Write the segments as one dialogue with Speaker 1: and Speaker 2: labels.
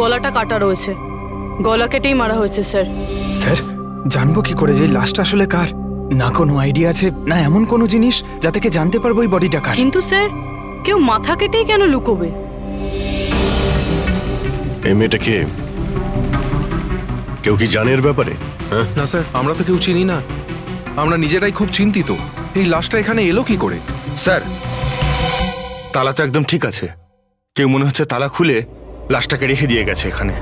Speaker 1: গলাটা কাটা রয়েছে। গলা কেটেই মারা হয়েছে স্যার।
Speaker 2: স্যার জানবো কি করে যে লাশটা আসলে কার? না কোনো আইডিয়া আছে না এমন কোনো জিনিস যা থেকে জানতে পারবো এই বডিটা কার।
Speaker 1: কিন্তু স্যার কেউ মাথা কেটেই কেন লুকোবে?
Speaker 3: এই মেয়েটা কে? কেউ কি জানে এর ব্যাপারে? হ্যাঁ
Speaker 4: না স্যার, আমরা তো কেউ চিনি না। আমরা নিজেরাই খুব চিন্তিত। এই লাশটা এখানে এলো কি করে?
Speaker 5: স্যার তালা তো একদম ঠিক আছে, কেউ মনে হচ্ছে তালা খুলে লাশটাকে রেখে দিয়ে গেছে এখানে।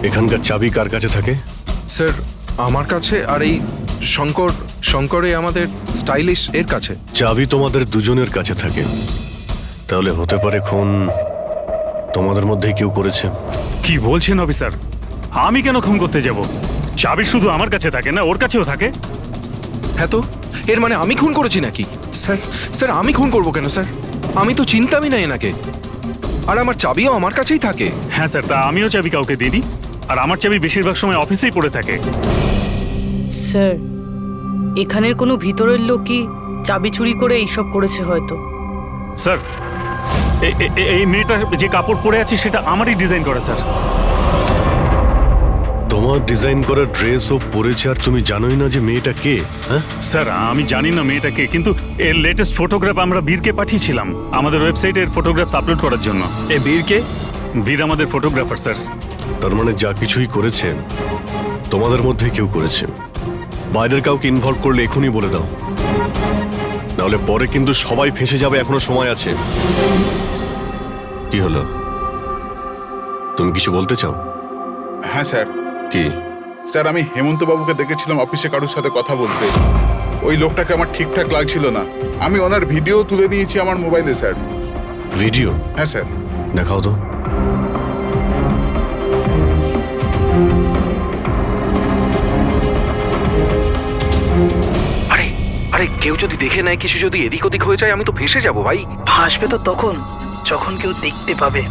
Speaker 3: এখানকার চাবি কার কাছে থাকে?
Speaker 4: স্যার আমার কাছে, আর এই শঙ্করে আমাদের স্টাইলিশ এর কাছে।
Speaker 3: চাবি তোমাদের দুজনের কাছে থাকে, তাহলে হতে পারে খুন তোমাদের মধ্যেই কেউ করেছে।
Speaker 6: কি বলছেন অফিসার? আমি কেন খুন করতে যাব? চাবি শুধু আমার কাছে থাকে না, ওর কাছেও থাকে।
Speaker 4: হ্যাঁ তো এর মানে আমি খুন করেছি নাকি? স্যার স্যার আমি খুন করবো কেন স্যার? আমি তো চিন্তামই না এনাকে, আর আমার চাবিও আমার কাছেই থাকে।
Speaker 6: হ্যাঁ স্যার, তা আমিও চাবি কাউকে দিইনি, আর আমার চাবি বেশিরভাগ সময় অফিসেই পড়ে থাকে।
Speaker 1: স্যার এখানের কোনো ভিতরের লোকই চাবি চুরি করে এইসব করেছে হয়তো।
Speaker 6: স্যার এই মেয়েটা যে কাপড় পরে আছে সেটা আমারই ডিজাইন করা স্যার।
Speaker 3: তোমার ডিজাইন করা ড্রেস ও পরেছে আর তুমি জানোই না যে মেয়েটা কে? হ্যাঁ
Speaker 6: স্যার আমি জানি না মেয়েটাকে, কিন্তু এর লেটেস্ট ফটোগ্রাফ আমরা বীরকে পাঠিয়েছিলাম আমাদের ওয়েবসাইটে এর ফটোগ্রাফস আপলোড করার জন্য।
Speaker 5: এ বীরকে?
Speaker 6: বীর আমাদের ফটোগ্রাফার স্যার।
Speaker 3: তার মানে যা কিছুই করেছে তোমাদের মধ্যে কেউ করেছে। বাইরের কাউকে ইনভলভ করলে এখনই বলে দাও, নাহলে পরে কিন্তু সবাই ফেঁসে যাবে। এখনো সময় আছে। কি হলো, তুমি কিছু বলতে চাও?
Speaker 7: হ্যাঁ স্যার।
Speaker 3: কি?
Speaker 7: স্যার আমি হেমন্ত বাবুকে দেখেছিলাম অফিসে কারোর সাথে কথা বলতে। ওই লোকটাকে আমার ঠিকঠাক লাগছিল না। আমি ওনার ভিডিও তুলে নিয়েছি আমার মোবাইলে স্যার।
Speaker 3: ভিডিও?
Speaker 7: হ্যাঁ স্যার।
Speaker 3: দেখাও তো।
Speaker 4: আরে আরে কেউ যদি দেখে নেয়, কিছু যদি এদিক ওদিক হয়ে যায়, আমি তো ফেঁসে যাবো ভাই।
Speaker 8: ভাসবে তো তখন যখন কেউ দেখতে পাবে।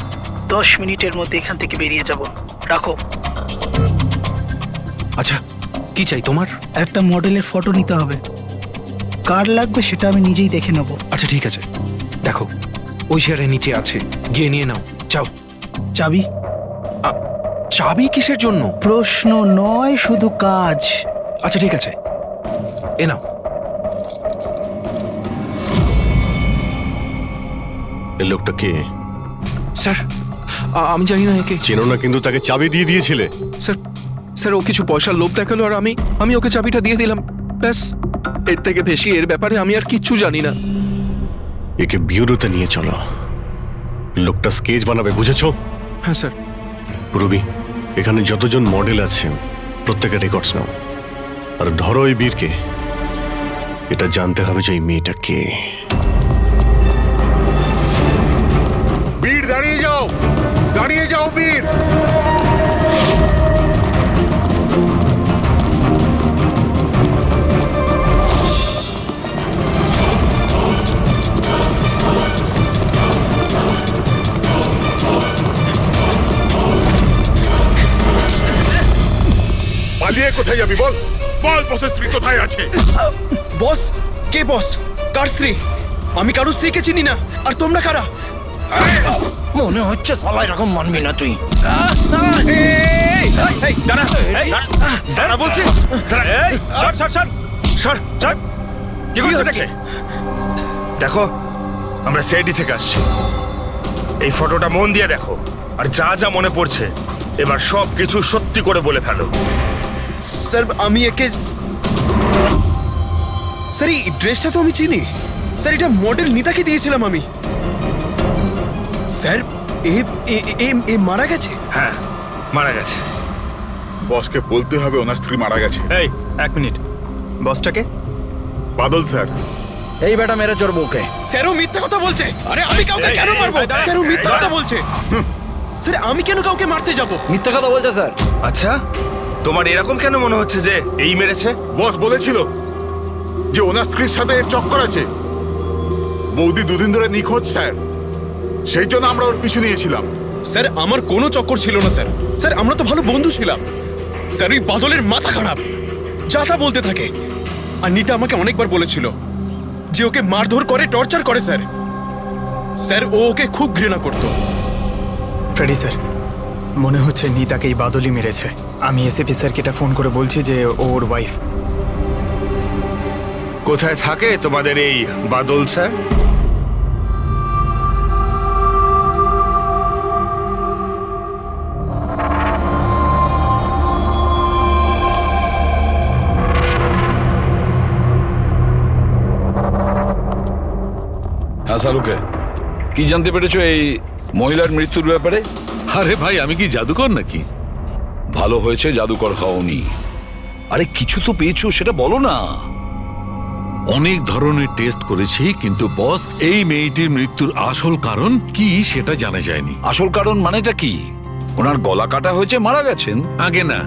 Speaker 8: 10 মিনিটের মধ্যে এখান থেকে বেরিয়ে যাব। রাখো।
Speaker 4: আচ্ছা কি চাই তোমার?
Speaker 8: একটা মডেলের ফটো নিতে হবে। কার লাগবে সেটা আমি নিজেই দেখে নেব।
Speaker 4: আচ্ছা ঠিক আছে, দেখো ওই চেয়ারের নিচে আছে, গিয়ে নিয়ে নাও। যাও।
Speaker 8: চাবি?
Speaker 4: চাবি কিসের জন্য?
Speaker 8: প্রশ্ন নয়, শুধু কাজ।
Speaker 4: আচ্ছা ঠিক আছে, এ নাও।
Speaker 3: এই লোকটা কে?
Speaker 4: স্যার আমি জানি না একে।
Speaker 3: চেনো না, কিন্তু তাকে চাবি দিয়ে দিয়েছিলে।
Speaker 4: স্যার স্যার ও কিছু পয়সার লোভ দেখালো, আর আমি ওকে চাবিটা দিয়ে দিলাম, ব্যাস। এর থেকে বেশি এর ব্যাপারে আমি আর কিচ্ছু জানি না।
Speaker 3: একে বিউরোতে নিয়ে চলো, লোকটা স্কেচ বানাবে, বুঝেছো?
Speaker 4: হ্যাঁ স্যার।
Speaker 3: রবি, এখানে যতজন মডেল আছে প্রত্যেকের রেকর্ডস নাও, আর ধরো এই বীরকে। এটা জানতে হবে যে এই মেয়েটা কে।
Speaker 7: বীর দাঁড়িয়ে যাও, দাঁড়িয়ে যাও বীর। পালিয়ে কোথায় যাবি বল? বল বসের স্ত্রী কোথায় আছে?
Speaker 2: বস? কে বস? কার স্ত্রী? আমি কারোর স্ত্রীকে চিনি না। আর তোমরা কারা?
Speaker 9: মনে হচ্ছে সবাই এরকম মানবি না তুই।
Speaker 5: দাঁড়া বলছি। দেখো আমরা সিআইডি থেকে আসছি। এই ফটোটা মন দিয়ে দেখো, আর যা যা মনে পড়ছে এবার সব কিছু সত্যি করে বলে ফেলো।
Speaker 2: স্যার আমি একে, স্যার এই ড্রেসটা তো আমি চিনি। স্যার এটা মডেল নিতাকে দিয়েছিলাম আমি। স্যার এ মারা গেছে?
Speaker 5: হ্যাঁ মারা গেছে।
Speaker 7: বসকে বলতে হবে ওনার স্ত্রী মারা গেছে।
Speaker 2: এই এক মিনিট, বসটাকে?
Speaker 7: বাদল স্যার।
Speaker 9: এই বেটা মেরে চোর বউকে।
Speaker 2: স্যার ও মিথ্যা কথা বলছে। আরে আমি কাউকে কেন মারবো? স্যার ও মিথ্যা কথা বলছে। স্যার আমি কেন কাউকে মারতে যাব?
Speaker 9: মিথ্যা কথা বলছে স্যার।
Speaker 5: আচ্ছা তোমার এরকম কেন মনে হচ্ছে যে এই মেরেছে?
Speaker 7: বস বলেছিল যে ওনার স্ত্রীর সাথে এর চক্কর আছে। বৌদি দুদিন ধরে নিখোঁজ স্যার, সেই জন্য আমরা ওর পিছু নিয়েছিলাম।
Speaker 2: স্যার আমার কোনো চক্কর ছিল না স্যার। স্যার আমরা তো ভালো বন্ধু ছিলাম। স্যার ওই বাদলের মাথা খারাপ, যা তা বলতে থাকে। আর নিতা আমাকে অনেকবার বলেছিল যে ওকে মারধর করে, টর্চার করে স্যার। স্যার ও ওকে খুব ঘৃণা করত।
Speaker 10: ফ্রেডি স্যার, মনে হচ্ছে নিতাকে এই বাদলই মেরেছে। আমি এসএপি স্যারকে এটা ফোন করে বলছি যে ওর ওয়াইফ।
Speaker 5: কোথায় থাকে তোমাদের এই বাদল স্যার?
Speaker 11: হ্যাঁ সালুকে, কি জানতে পেরেছো এই মহিলার মৃত্যুর ব্যাপারে?
Speaker 12: আরে ভাই, আমি কি জাদুকর নাকি?
Speaker 11: ভালো হয়েছে জাদুকর হওনি। আরে কিছু তো পেয়েছো, সেটা বলো না।
Speaker 12: অনেক ধরনের টেস্ট করেছি, কিন্তু বস, এই মেয়েটির মৃত্যুর আসল কারণ কি সেটা জানা যায়নি।
Speaker 11: আসল কারণ মানেটা কি? ওনার গলা কাটা হয়েছে, মারা গেছেন?
Speaker 12: আগে না,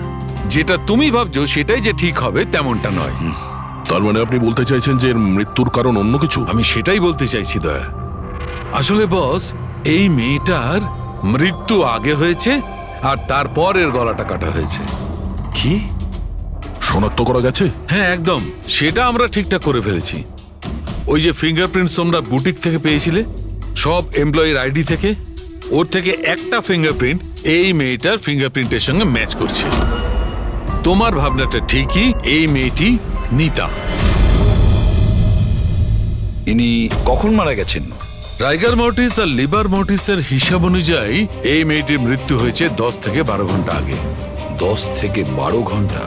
Speaker 12: যেটা তুমি ভাবছো সেটাই যে ঠিক হবে তেমনটা নয়।
Speaker 7: তার মানে আপনি বলতে চাইছেন যে এর মৃত্যুর কারণ অন্য কিছু?
Speaker 12: আমি সেটাই বলতে চাইছি দয়া। আসলে বস, এই মেয়েটার মৃত্যু আগে হয়েছে আর তারপর এর গলাটা কাটা হয়েছে।
Speaker 7: কি শনাক্ত করা গেছে?
Speaker 12: হ্যাঁ একদম, সেটা আমরা ঠিকঠাক করে ফেলেছি। ওই যে ফিঙ্গারপ্রিন্টস তোমরা বুটিক থেকে পেয়েছিলে, সব এমপ্লয়ির আইডি থেকে, ওর থেকে একটা ফিঙ্গারপ্রিন্ট এই মেয়েটার ফিঙ্গারপ্রিন্টের সঙ্গে ম্যাচ করছে। তোমার ভাবনাটা ঠিকই, এই মেয়েটি নিতা।
Speaker 11: ইনি কখন মারা গেছেন?
Speaker 12: রাইগার মর্টিস আর লিভার মর্টিসের হিসাব অনুযায়ী এই মেয়েটির মৃত্যু হয়েছে 10 থেকে 12 ঘন্টা আগে।
Speaker 11: 10 থেকে 12 ঘন্টা?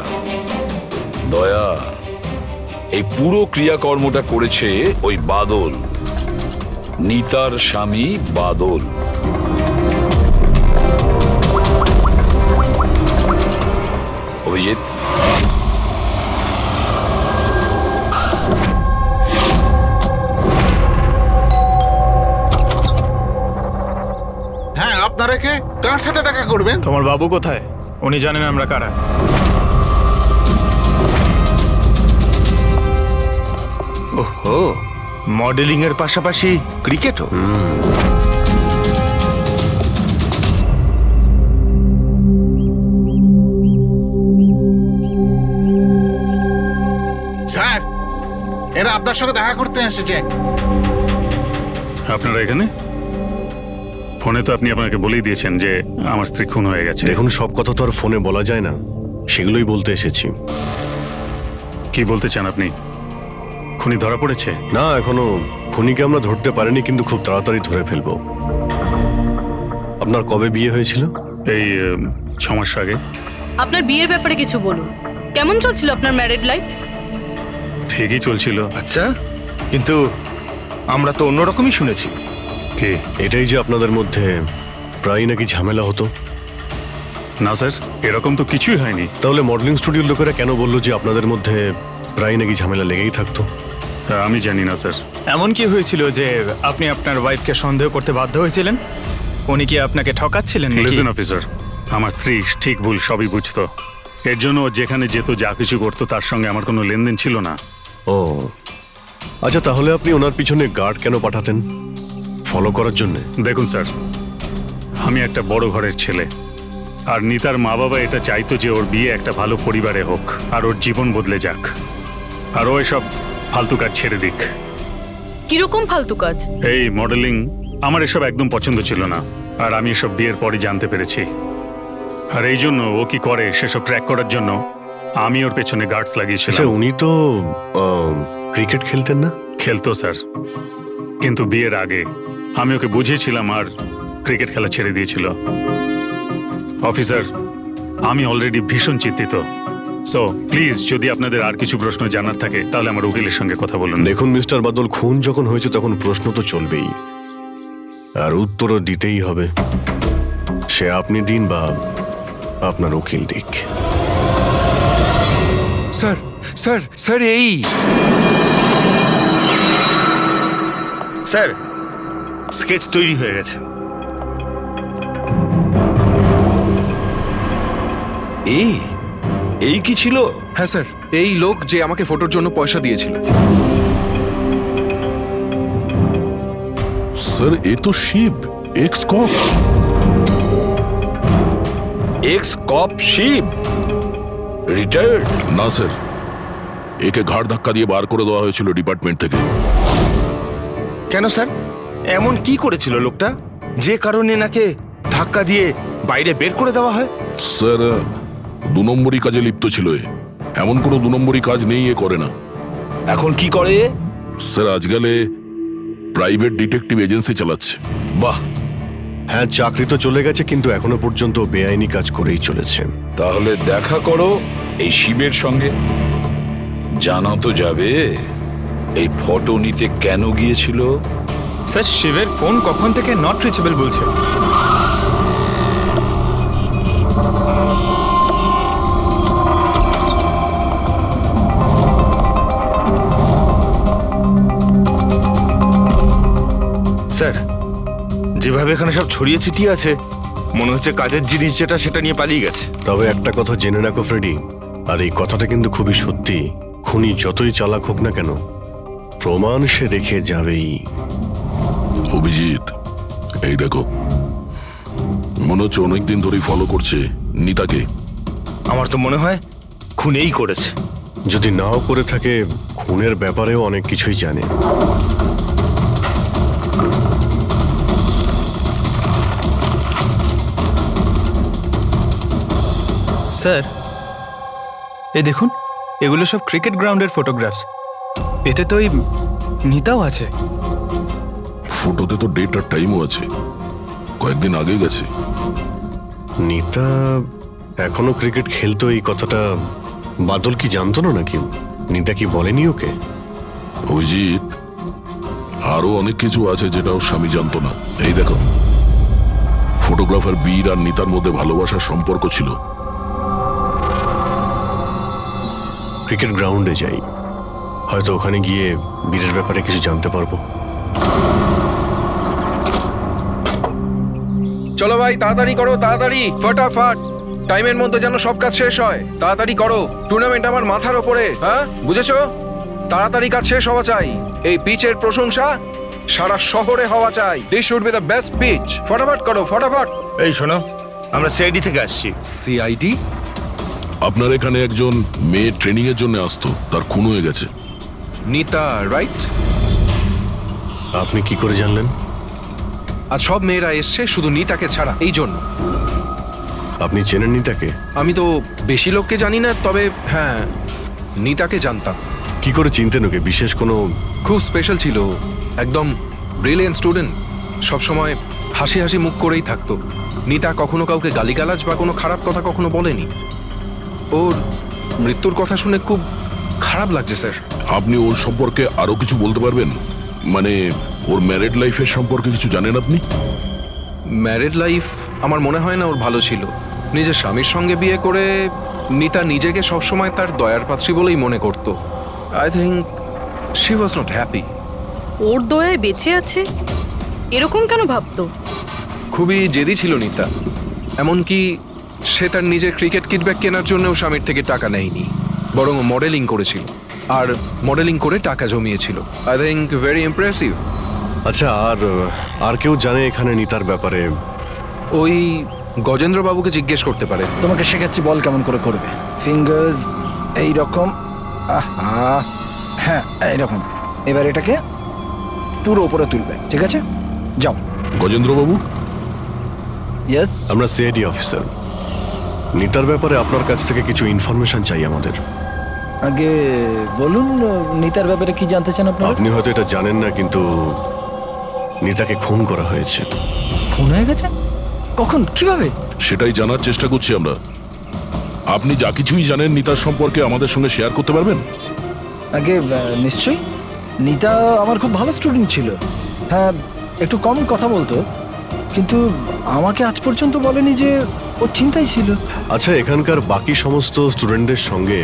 Speaker 11: দয়া, এই পুরো ক্রিয়াকর্মটা করেছে ওই বাদল, নিতার স্বামী বাদল। অভিজিৎ,
Speaker 7: হ্যাঁ, আপনারা কে? কার সাথে দেখা করবেন?
Speaker 10: তোমার বাবু কোথায়? উনি জানেন আমরা কারা।
Speaker 5: ওহো, মডেলিং এর পাশাপাশি ক্রিকেটও?
Speaker 7: স্যার, এরা আপনার সঙ্গে দেখা করতে এসেছে।
Speaker 6: আপনারা এখানে? ফোনে তো আপনি আপনাকে বলেই দিয়েছেন যে আমার স্ত্রী খুন হয়ে গেছে।
Speaker 3: দেখুন, সব কথা তো আর ফোনে বলা যায় না, সেগুলোই বলতে এসেছি।
Speaker 6: কি বলতে চান আপনি? খুনি ধরা পড়েছে?
Speaker 3: না, এখনো খুনিকে আমরা ধরতে পারিনি, কিন্তু খুব তাড়াতাড়ি ধরে ফেলবো। আপনার কবে বিয়ে হয়েছিল?
Speaker 6: এই 6 মাস আগে।
Speaker 1: আপনার বিয়ের ব্যাপারে কিছু বলুন। কেমন চলছিল আপনার ম্যারিড লাইফ?
Speaker 6: ঠিকই চলছিল।
Speaker 5: আচ্ছা, কিন্তু আমরা তো অন্যরকমই শুনেছি।
Speaker 6: কি?
Speaker 3: এটাই যে আপনাদের মধ্যে প্রায় নাকি ঝামেলা হতো।
Speaker 6: না স্যার, এরকম তো কিছুই হয়নি।
Speaker 3: তাহলে মডেলিং স্টুডিওর লোকেরা কেন বললো যে আপনাদের মধ্যে প্রায় নাকি ঝামেলা লেগেই থাকতো?
Speaker 6: আমি জানি না স্যার।
Speaker 10: এমন কি হয়েছিল যে আপনি আপনার ওয়াইফকে সন্দেহ করতে বাধ্য হয়েছিলেন? উনি কি আপনাকে ঠকাচ্ছিলেন নাকি?
Speaker 6: লিসেন অফিসার, আমার স্ত্রী ঠিক ভুল সবই বুঝতো। এর জন্য ও যেখানে যেত, যা কিছু করতো, তার সঙ্গে আমার কোনো লেনদেন ছিল না।
Speaker 3: ও আচ্ছা, তাহলে আপনি ওনার পিছনে গার্ড কেন পাঠাতেন? ফলো করার জন্য?
Speaker 6: দেখুন স্যার, আমি একটা বড় ঘরের ছেলে, আর নিতার মা বাবা এটা চাইতো যে ওর বিয়ে একটা ভালো পরিবারে হোক আর ওর জীবন বদলে যাক, আর ও এসব ফালতু কাজ ছেড়ে দিক।
Speaker 1: কিরকম ফালতু কাজ?
Speaker 6: এই মডেলিং আমার এসব একদম পছন্দ ছিল না, আর আমি এসব বিয়ের পরই জানতে পেরেছি। আর এই জন্য ও কি করে সেসব ট্র্যাক করার জন্য আমি ওর পেছনে গার্ডস লাগিয়েছিলাম।
Speaker 3: আচ্ছা, উনি তো ক্রিকেট খেলতেন না?
Speaker 6: খেলতো স্যার, কিন্তু বিয়ের আগে আমি ওকে বুঝিয়েছিলাম আর ক্রিকেট খেলা ছেড়ে দিয়েছিল। অফিসার, আমি অলরেডি ভীষণ চিন্তিত। সো প্লিজ, যদি আপনাদের আর কিছু প্রশ্ন জানার থাকে তাহলে আমার উকিলের সঙ্গে কথা বলুন।
Speaker 3: দেখুন মিস্টার বাদল, খুন যখন হয়েছে তখন প্রশ্ন তো চলবেই, আর উত্তরও দিতেই হবে। সে আপনি দিন বা আপনার উকিল দিক।
Speaker 4: স্যার স্যার স্যার, এই
Speaker 5: স্যার, স্কেচ তৈরি হয়ে গেছে।
Speaker 11: এই কি ছিল?
Speaker 4: হ্যাঁ স্যার, এই লোক যে আমাকে ফটোর জন্য পয়সা দিয়েছিল।
Speaker 7: স্যার, এ তো শিব, এক্স কপ।
Speaker 11: এক্স কপ শিব? রিটায়ার্ড?
Speaker 7: না স্যার, একে ঘাড় ধাক্কা দিয়ে বার করে দেওয়া হয়েছিল ডিপার্টমেন্ট থেকে।
Speaker 5: কেন স্যার, এমন কি করেছিল লোকটা যে কারণে নাকে ধাক্কা দিয়ে বাইরে বের করে দেওয়া হয়?
Speaker 13: স্যার 2 নম্বরই কাজে লিপ্ত ছিল এ। এমন কোনো 2 নম্বরই কাজ নেই এ করে না।
Speaker 11: এখন কি করে?
Speaker 13: স্যার আজকালে প্রাইভেট ডিটেকটিভ এজেন্সি চালাচ্ছে।
Speaker 11: বাহ,
Speaker 3: হ্যাঁ, চাকরি তো চলে গেছে, কিন্তু এখনো পর্যন্ত বেআইনি কাজ করেই চলেছে।
Speaker 11: তাহলে দেখা করো এই শিবের সঙ্গে, জানা তো যাবে এই ফটো নিতে কেন গিয়েছিল।
Speaker 10: স্যার, শিবের ফোন কখন থেকে নট রিচেবল বলছে।
Speaker 5: স্যার, যেভাবে এখানে সব ছড়িয়ে ছিটিয়ে আছে, মনে হচ্ছে কাজের জিনিস যেটা সেটা নিয়ে পালিয়ে গেছে।
Speaker 3: তবে একটা কথা জেনে রাখো ফ্রেডি, আর এই কথাটা কিন্তু খুবই সত্যি, খুনি যতই চালাক হোক না কেন, প্রমাণ সে রেখে যাবেই।
Speaker 13: অভিজিৎ, এই দেখো, মনে হচ্ছে অনেকদিন ধরেই ফলো করছে নিতাকে।
Speaker 5: আমার তো মনে হয় খুনেই করেছে।
Speaker 3: যদি নাও করে থাকে, খুনের ব্যাপারেও অনেক কিছুই জানে।
Speaker 10: স্যার, এই দেখুন, এগুলো সব ক্রিকেট গ্রাউন্ডের ফটোগ্রাফস। এতে তো এই নিতাও আছে।
Speaker 13: ফটোতে তো ডেট আর টাইমও আছে, কয়েকদিন আগে গেছে।
Speaker 3: নিতা এখনো ক্রিকেট খেলতো, এই কথাটা বাদল কি জানতো না নাকি? নিতা কি বলেনি ওকে?
Speaker 13: অভিজিৎ, আরো অনেক কিছু আছে যেটা ওর স্বামী জানতো না। এই দেখো, ফটোগ্রাফার বীর আর নিতার মধ্যে ভালোবাসার সম্পর্ক ছিল।
Speaker 3: ক্রিকেট গ্রাউন্ডে যাই, হয়তো ওখানে গিয়ে বীরের ব্যাপারে কিছু জানতে পারবো।
Speaker 4: চলো ভাই, তাড়াতাড়ি করো, তাড়াতাড়ি, ফটাফট। টাইমের মধ্যে যেন সব কাজ শেষ হয়। তাড়াতাড়ি করো, টুর্নামেন্ট আমার মাথার ওপরে, হ্যাঁ বুঝেছো? তাড়াতাড়ি কাজ শেষ হওয়া চাই। এই পিচের প্রশংসা সারা শহরে হওয়া চাই। This should be the best pitch. ফটাফট করো, ফটাফট।
Speaker 5: এই শোনো, আমরা সিআইডি থেকে আসছি।
Speaker 4: সিআইডি?
Speaker 13: আপনার এখানে একজন মেয়ে ট্রেনিং এর জন্য আসতো, তার খুন হয়ে গেছে।
Speaker 4: নিতা, রাইট?
Speaker 3: আপনি কি করে জানলেন?
Speaker 4: আর সব মেয়েরা এসছে শুধু নিতাকে ছাড়া, এই জন্য।
Speaker 3: আপনি চেনেন নিতাকে?
Speaker 4: আমি তো বেশি লোককে জানি না, তবে হ্যাঁ, নিতাকে জানতাম।
Speaker 3: কি করে চিনতেন ওকে? বিশেষ কোনো?
Speaker 4: খুব স্পেশাল ছিল, একদম ব্রিলিয়েন্ট স্টুডেন্ট, সবসময় হাসি হাসি মুখ করেই থাকতো। নিতা কখনো কাউকে গালিগালাজ বা কোনো খারাপ কথা কখনো বলেনি। ওর মৃত্যুর কথা শুনে খুব খারাপ লাগছে স্যার।
Speaker 13: আপনি ওর সম্পর্কে আরো কিছু বলতে পারবেন? মানে ওর ম্যারিড লাইফের সম্পর্কে কিছু জানেন আপনি?
Speaker 4: ম্যারিড লাইফ আমার মনে হয় না ওর ভালো ছিল। নিজের স্বামীর সঙ্গে বিয়ে করে নিতা নিজেকে সবসময় তার দয়ার পাত্রী বলেই মনে করত। I think she was not happy.
Speaker 1: ওর দয়ায় বেঁচে আছে এরকম কেন ভাবতো?
Speaker 4: খুবই জেদি ছিল নিতা, এমনকি সে তার নিজের ক্রিকেট কিট ব্যাগ কেনার জন্যও স্বামীর থেকে টাকা নেয়নি, বরং মডেলিং করেছিল, আর মডেলিং করে টাকা জমিয়েছিল। I think very impressive.
Speaker 3: আচ্ছা, আর কেউ জানে এখানে নিতার ব্যাপারে?
Speaker 4: ওই গজেন্দ্রবাবুকে জিজ্ঞেস করতে পারে।
Speaker 9: তোমাকে শেখাচ্ছি, বল কেমন করে করবে। ফিঙ্গার্স এই রকম, হ্যাঁ এইরকম। এবার এটাকে পুরো উপরে তুলবে, ঠিক আছে? যাও।
Speaker 13: গজেন্দ্রবাবু?
Speaker 9: ইয়েস?
Speaker 3: আমরা সিআইডি অফিসার। নিতার ব্যাপারে আপনার কাছ থেকে কিছু ইনফরমেশন চাই আমাদের।
Speaker 9: আগে বলুন, নিতার ব্যাপারে কি জানতে চান আপনারা?
Speaker 3: আপনি হয়তো এটা জানেন না, কিন্তু নিতাকে খুন করা হয়েছে।
Speaker 9: খুন হয়ে গেছে? কখন, কিভাবে?
Speaker 13: সেটাই জানার চেষ্টা করছি আমরা। আপনি যা কিছুই জানেন নিতার সম্পর্কে আমাদের সঙ্গে শেয়ার করতে পারবেন?
Speaker 9: আগে নিশ্চয়ই। নিতা আমার খুব ভালো স্টুডেন্ট ছিল। হ্যাঁ, একটু কম কথা বলতো, কিন্তু আমাকে আজ পর্যন্ত বলেনি যে ও চিন্তায় ছিল।
Speaker 3: আচ্ছা, এখানকার বাকি সমস্ত স্টুডেন্টদের সঙ্গে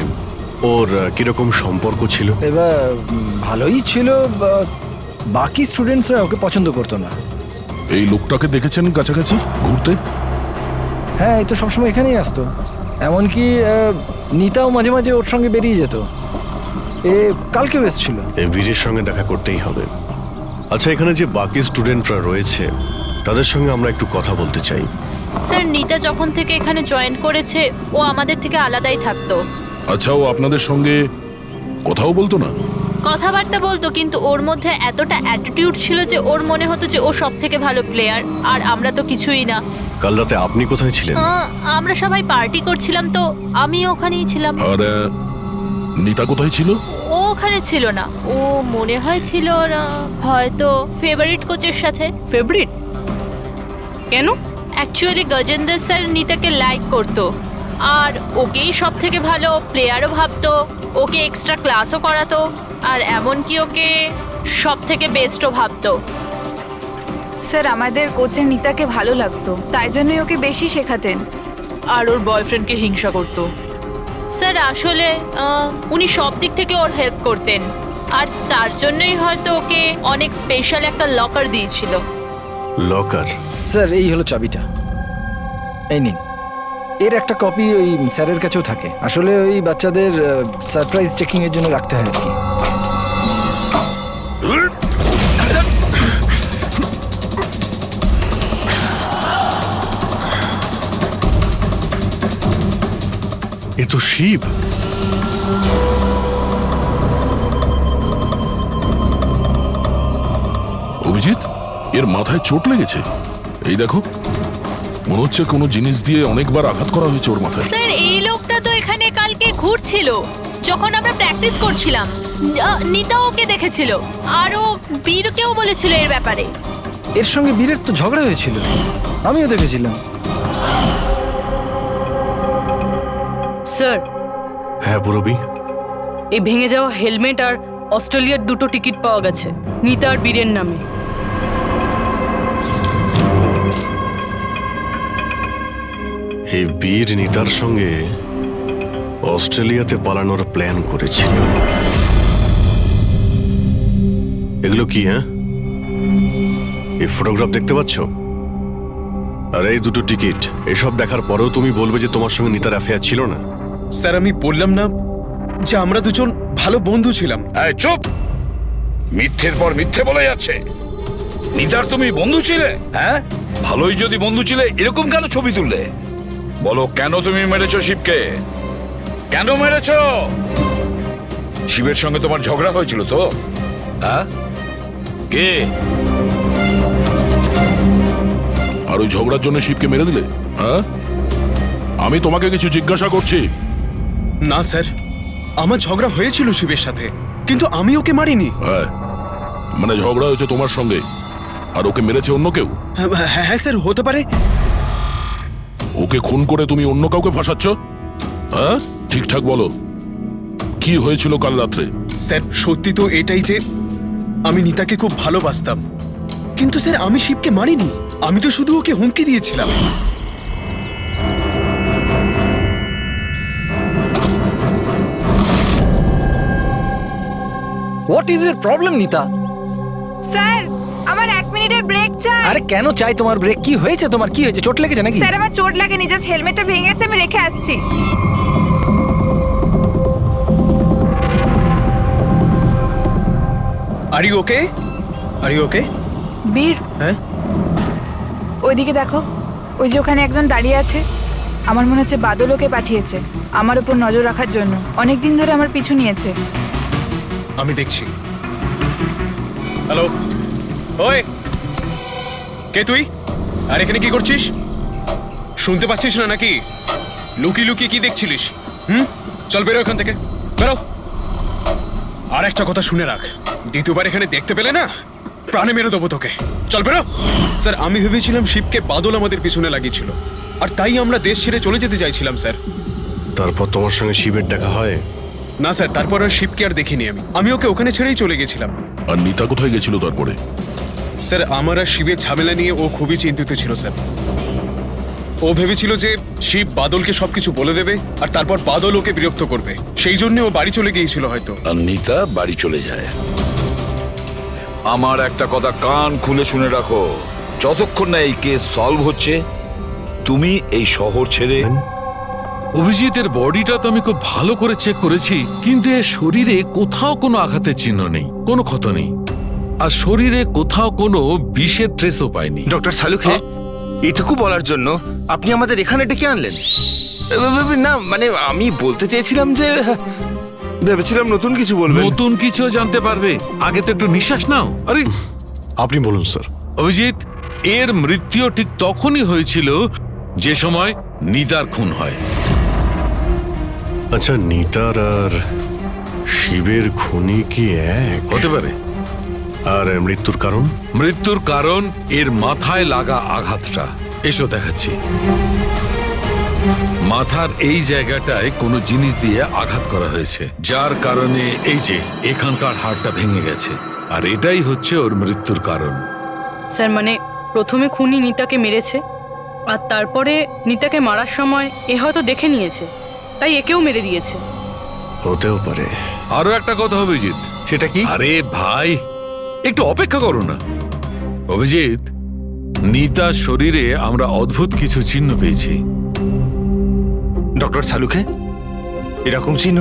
Speaker 3: ওর কিরকম সম্পর্ক ছিল?
Speaker 9: এবার ভালোই ছিল, বাকি স্টুডেন্টসরা ওকে পছন্দ করতো না।
Speaker 13: এই লোকটাকে দেখেছেন কাছাকাছি ঘুরতে?
Speaker 9: হ্যাঁ, এই তো সবসময় এখানেই আসতো। এমনকি নিতাও মাঝে মাঝে ওর সঙ্গে বেরিয়ে যেত। এ কালকেও এসেছিল।
Speaker 3: এই বীরের সঙ্গে দেখা করতেই হবে। আচ্ছা, এখানে যে বাকি স্টুডেন্টরা রয়েছে তাদের সঙ্গে আমরা একটু কথা বলতে চাই।
Speaker 14: স্যার, নিতা যখন থেকে এখানে জয়েন করেছে ও আমাদের থেকে আলাদাই থাকতো।
Speaker 13: আচ্ছা, ও আপনাদের সঙ্গে কথাও বলতো না?
Speaker 14: কথাবার্তা বলতো, কিন্তু ওর মধ্যে এতটা অ্যাটিটিউড ছিল যে ওর মনে হতো যে ও সব থেকে ভালো প্লেয়ার, আর আমরা তো কিছুই না।
Speaker 3: কাল রাতে আপনি কোথায় ছিলেন?
Speaker 14: আমরা সবাই পার্টি করছিলাম, তো আমি ওখানেই ছিলাম।
Speaker 13: আর নিতা কোথায় ছিল?
Speaker 14: ও ওখানে ছিল না, ও মনে হয় ছিল হয়তো ফেভারিট কোচের সাথে।
Speaker 1: ফেভারিট? কেন?
Speaker 14: অ্যাকচুয়ালি গজেন্দর স্যার নিতাকে লাইক করতো, আর ওকেই সব থেকে ভালো প্লেয়ারও ভাবতো, ওকে এক্সট্রা ক্লাসও করাতো, আর এমনকি ওকে সব থেকে বেস্টও ভাবতো।
Speaker 15: স্যার আমাদের কোচের নিতাকে ভালো লাগতো, তাই জন্যই ওকে বেশি শেখাতেন।
Speaker 1: আর ওর বয়ফ্রেন্ডকে হিংসা করতো।
Speaker 14: স্যার আসলে উনি সব দিক থেকে ওর হেল্প করতেন, আর তার জন্যই হয়তো ওকে অনেক স্পেশাল একটা লকার দিয়েছিল।
Speaker 3: লকার?
Speaker 9: স্যার এই হলো চাবিটা, এই নিন। এর একটা কপি ওই স্যারের কাছেও থাকে। আসলে ওই বাচ্চাদের সারপ্রাইজ চেকিং এর জন্য রাখতে হয় আর কি।
Speaker 3: এ তো শিব।
Speaker 13: অভিজিৎ, এর মাথায় চোট লেগেছে। এই দেখো, মনে হচ্ছে কোনো জিনিস দিয়ে অনেকবার আঘাত করা হয়েছে ওর মাথায়।
Speaker 14: স্যার এই লোকটা তো এখানে কালকে ঘুরছিল যখন আমরা প্র্যাকটিস করছিলাম। নিতা ওকে দেখেছিল, আর ও বীরকেও বলেছিল এর ব্যাপারে।
Speaker 9: এর সঙ্গে বীরের তো ঝগড়া হয়েছিল, আমিও দেখেছিলাম।
Speaker 1: স্যার।
Speaker 3: হ্যাঁ পুরবি?
Speaker 1: এই ভেঙে যাওয়া হেলমেট আর অস্ট্রেলিয়ার 2টো টিকিট পাওয়া গেছে নিতা আর বীরের নামে।
Speaker 3: এই বীর নিতার সঙ্গে অস্ট্রেলিয়াতে পালানোর প্ল্যান করেছিল। এগুলো কি? হ্যাঁ, এই ফটোগ্রাফ দেখতে পাচ্ছ, আর এই 2টো টিকিট। এসব দেখার পরেও তুমি বলবে যে তোমার সঙ্গে নিতার অ্যাফেয়ার ছিল না?
Speaker 2: স্যার আমি বললাম না যে আমরা দুজন ভালো বন্ধু ছিলাম?
Speaker 11: চুপ! মিথ্যের পর মিথ্যে বলে যাচ্ছে। নিতার তুমি বন্ধু ছিলে? হ্যাঁ, ভালোই যদি বন্ধু ছিলে এরকম কেন ছবি তুললে? বলো, কেন তুমি মেরেছো শিবকে? কেন মেরেছো? শিবের সঙ্গে তোমার ঝগড়া হয়েছিল তো? হ্যাঁ, কে?
Speaker 13: আর ওই ঝগড়ার জন্য শিবকে মেরে দিলে? হ্যাঁ, আমি তোমাকে কিছু জিজ্ঞাসা করছি।
Speaker 2: না স্যার, আমার ঝগড়া হয়েছিল শিবের সাথে, কিন্তু আমি ওকে মারিনি।
Speaker 13: হ্যাঁ, মানে ঝগড়া হয়েছে তোমার সঙ্গে, আর ওকে মেরেছে অন্য কেউ?
Speaker 2: হ্যাঁ স্যার, হতে পারে।
Speaker 13: ওকে খুন করে তুমি অন্য কাউকে ফাঁসাচ্ছ? হ্যাঁ, ঠিকঠাক বলো, কি হয়েছিল কাল রাত্রে?
Speaker 2: স্যার সত্যি তো এটাই যে আমি নিতাকে খুব ভালোবাসতাম, কিন্তু স্যার আমি শিবকে মারিনি। আমি তো শুধু ওকে হুমকি দিয়েছিলাম।
Speaker 9: What is your problem Nita?
Speaker 15: Sir আমার 1 মিনিটের ব্রেক চাই।
Speaker 9: আরে কেন চাই তোমার ব্রেক? কি হয়েছে তোমার? কি হয়েছে? চোট লেগেছে নাকি?
Speaker 15: স্যার আমার চোট লাগেনি, জাস্ট হেলমেটটা ভেঙে গেছে, আমি রেখে আসছি।
Speaker 2: Are you okay? Are you okay?
Speaker 15: Bir,
Speaker 2: হ্যাঁ
Speaker 15: ওইদিকে দেখো, ওই যে ওখানে একজন দাঁড়িয়ে আছে। আমার মনে হচ্ছে বাদল ওকে পাঠিয়েছে আমার উপর নজর রাখার জন্য। অনেক দিন ধরে আমার পিছু নিয়েছে।
Speaker 2: আমি দেখছি। হ্যালো, ওই কে তুই? আর এখানে কি করছিস? শুনতে পাচ্ছিস না নাকি? লুকিয়ে লুকিয়ে কি দেখছিলিস? চল বেরো এখান থেকে, বেরো। আর একটা কথা শুনে রাখ, দ্বিতীয়বার এখানে দেখতে পেলে না প্রাণে মেরে দেবো তোকে। চল বেরো। স্যার আমি ভেবেছিলাম শিবকে বাদল আমাদের পিছনে লাগিয়েছিল, আর তাই আমরা দেশ ছেড়ে চলে যেতে চাইছিলাম স্যার।
Speaker 3: তারপর তোমার সঙ্গে শিবের দেখা হয়?
Speaker 2: না স্যার, তারপর আর শিবকে আর দেখিনি আমি ওকে ওখানে ছেড়েই চলে গেছিলাম।
Speaker 13: আর নিতা কোথায় গেছিল তারপরে?
Speaker 2: স্যার আমার আর শিবের ঝামেলা নিয়ে ও খুবই চিন্তিত ছিল স্যার। ও ভেবেছিল যে শিব বাদলকে সবকিছু বলে দেবে, আর তারপর বাদল ওকে বিরক্ত করবে, সেই জন্য ও বাড়ি চলে গিয়েছিল হয়তো।
Speaker 11: আর নিতা বাড়ি চলে যায়। আমার একটা কথা কান খুলে শুনে রাখো, যতক্ষণ না এই কেস সলভ হচ্ছে তুমি এই শহর ছেড়ে।
Speaker 12: অভিজিতের বডিটা তো আমি খুব ভালো করে চেক করেছি, কিন্তু এর শরীরে কোথাও কোনো আঘাতের চিহ্ন নেই, কোনো ক্ষত নেই, আর শরীরে কোথাও কোনো বিষের ট্রেসও পাইনি।
Speaker 5: ডক্টর সালুখে, এটুকু বলার জন্য আপনি আমাদের এখানে ডেকে আনলেন? না মানে আমি বলতে চেয়েছিলাম যে ভেবেছিলাম নতুন কিছু বলবেন।
Speaker 12: নতুন কিছু জানতে পারবে, আগে তো একটু নিঃশ্বাস নাও। আরে
Speaker 3: আপনি বলুন স্যার।
Speaker 12: অভিজিৎ, এর মৃত্যু ঠিক তখনই হয়েছিল যে সময় নিতার খুন হয়।
Speaker 3: আচ্ছা, নিতার আর শিবের খুনি কি এক
Speaker 12: হতে পারে?
Speaker 3: আর মৃত্যুর কারণ?
Speaker 12: মৃত্যুর কারণ এর মাথায় লাগা আঘাতটা। এসো দেখাচ্ছি। মাথার এই জায়গাটায় কোনো জিনিস দিয়ে আঘাত করা হয়েছে, যার কারণে এই যে এখানকার হাড়টা ভেঙে গেছে, আর এটাই হচ্ছে ওর মৃত্যুর কারণ।
Speaker 1: স্যার মানে প্রথমে খুনি নিতাকে মেরেছে, আর তারপরে নিতাকে মারার সময় এ হয়তো দেখে নিয়েছে, তাই একেও মেরে দিয়েছে।
Speaker 3: হতেও পারে।
Speaker 12: আরো একটা কথা অভিজিৎ।
Speaker 5: সেটা কি?
Speaker 12: আরে ভাই, একটু অপেক্ষা করো না। অভিজিৎ, নিতার শরীরে আমরা অদ্ভুত কিছু চিহ্ন পেয়েছি।
Speaker 5: ডক্টর সালুখে, এরকম চিহ্ন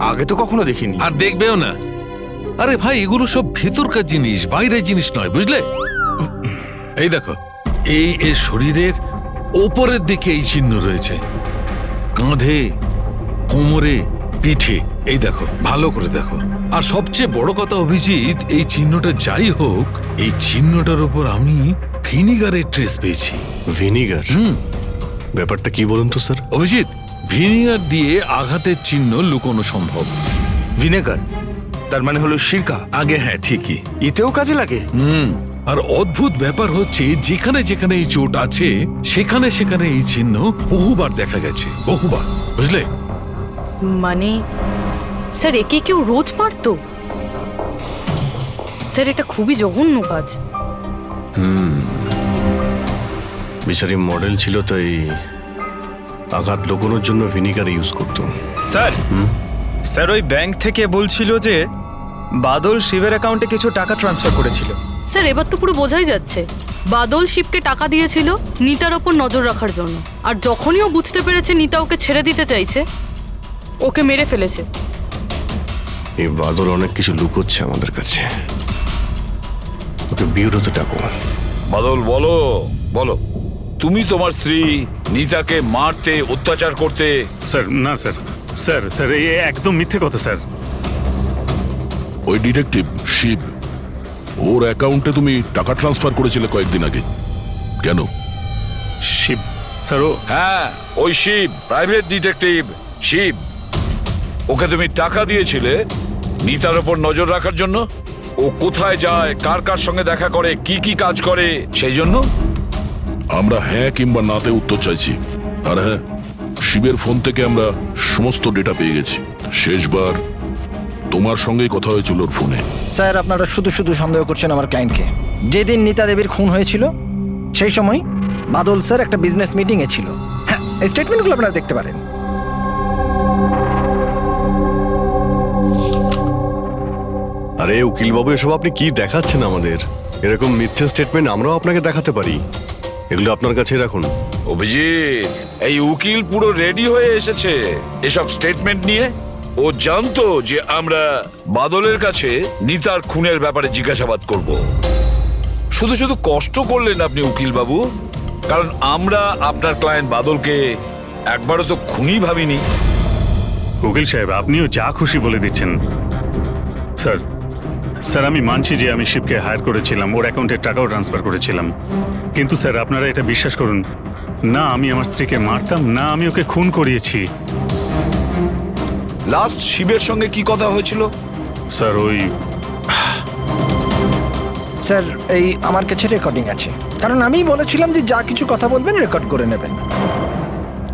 Speaker 5: আগে তো কখনো দেখিনি।
Speaker 12: আর দেখবেও না। আরে ভাই, এগুলো সব ভেতরকার জিনিস, বাইরের জিনিস নয়, বুঝলে? এই দেখো, এই এর শরীরের ওপরের দিকে এই চিহ্ন রয়েছে, কাঁধে, কোমরে, পিঠে। এই দেখো, ভালো করে দেখো। আর সবচেয়ে বড় কথা অভিজিৎ, এই চিহ্নটা যাই হোক, এই চিহ্নটার উপর আমি ভিনিগারের ট্রেস পেয়েছি।
Speaker 3: ভিনিগার? ব্যাপারটা কি বলুন তো স্যার।
Speaker 12: অভিজিৎ, ভিনিগার দিয়ে আঘাতের চিহ্ন লুকোনো সম্ভব।
Speaker 5: ভিনেগার তার মানে হলো সিরকা?
Speaker 12: আগে হ্যাঁ, ঠিকই।
Speaker 5: এতেও কাজে লাগে?
Speaker 12: আর অদ্ভুত ব্যাপার হচ্ছে, যেখানে যেখানে এই চোট আছে সেখানে সেখানে এই চিহ্ন বহুবার দেখা গেছে, বহুবার, বুঝলে?
Speaker 1: মানে স্যার একে কেউ রোজ মারতো? স্যার এটা খুবই জঘন্য কাজ।
Speaker 3: বিচারি মডেল ছিল, তাই আঘাত লুকোনোর জন্য ভিনিগার ইউজ করতো।
Speaker 10: স্যার, স্যার ওই ব্যাংক থেকে বলছিল যে বাদল শিবের অ্যাকাউন্টে কিছু টাকা ট্রান্সফার করেছিল।
Speaker 1: স্যার এবার তো পুরো বোঝাই যাচ্ছে বাদল শিবকে টাকা দিয়েছিল নিতার ওপর নজর রাখার জন্য, আর যখনই ও বুঝতে পেরেছে নিতা ওকে ছেড়ে দিতে চাইছে, ওকে মেরে ফেলেছে।
Speaker 3: এই বাদল অনেক কিছু লুকোচ্ছে আমাদের কাছে। ওকে বিউরোতে ডাকো।
Speaker 11: বাদল, বলো বলো, তুমি তোমার স্ত্রী নিতাকে মারতে, অত্যাচার করতে।
Speaker 6: স্যার না স্যার, স্যার স্যার এই একদম মিথ্যে কথা স্যার।
Speaker 13: ওই ডিটেকটিভ শিব, ওর অ্যাকাউন্টে তুমি টাকা ট্রান্সফার করেছিলে কয়েকদিন আগে, কেন?
Speaker 6: শিব স্যার? ও
Speaker 11: হ্যাঁ, ওই শিব, প্রাইভেট ডিটেকটিভ শিব। ওকে তুমি টাকা দিয়েছিলে নিতার ওপর নজর রাখার জন্য। ও কোথায় যায়, কার কার সঙ্গে দেখা করে, কি কি কাজ করে, সেই জন্য।
Speaker 13: আমরা হ্যাঁ কিংবা নাতে উত্তর চাইছি। আর হ্যাঁ, শিবের ফোন থেকে আমরা সমস্ত ডেটা পেয়ে গেছি। শেষবার তোমার সঙ্গেই কথা হয়েছিল ওর ফোনে।
Speaker 9: স্যার আপনারা শুধু শুধু সন্দেহ করছেন আমার ক্লায়েন্টকে। যেদিন নিতা দেবীর খুন হয়েছিল সেই সময় বাদল স্যার একটা বিজনেস মিটিংয়ে ছিল। হ্যাঁ, এই স্টেটমেন্টগুলো আপনারা দেখতে পারেন।
Speaker 3: আরে উকিলবাবু, এসব আপনি কি দেখাচ্ছেন আমাদের? এরকম মিথ্যে স্টেটমেন্ট আমরাও আপনাকে দেখাতে পারি, এগুলো আপনার কাছে রাখুন।
Speaker 11: অভিজিৎ, এই উকিল পুরো রেডি হয়ে এসেছে এসব স্টেটমেন্ট নিয়ে। ও জানতো যে আমরা বাদলের কাছে নিতার খুনের ব্যাপারে জিজ্ঞাসাবাদ করব। শুধু শুধু কষ্ট করলেন আপনি উকিল বাবু, কারণ আমরা আপনার ক্লায়েন্ট বাদলকে একবারও তো খুনি ভাবিনি।
Speaker 6: উকিল সাহেব, আপনিও যা খুশি বলে দিচ্ছেন। স্যার স্যার আমি মানছি যে আমি শিবকে হায়ার করেছিলাম, ওর অ্যাকাউন্টে টাকাও ট্রান্সফার করেছিলাম, কিন্তু স্যার আপনারা এটা বিশ্বাস করুন না, আমি আমার স্ত্রীকে মারতাম না, আমি ওকে খুন করিয়েছি।
Speaker 11: লাস্ট শিবের সঙ্গে কি কথা হয়েছিল?
Speaker 6: স্যার ওই
Speaker 9: স্যার এই আমার কাছে রেকর্ডিং আছে, কারণ আমি বলেছিলাম যে যা কিছু কথা বলবেন রেকর্ড করে নেবেন।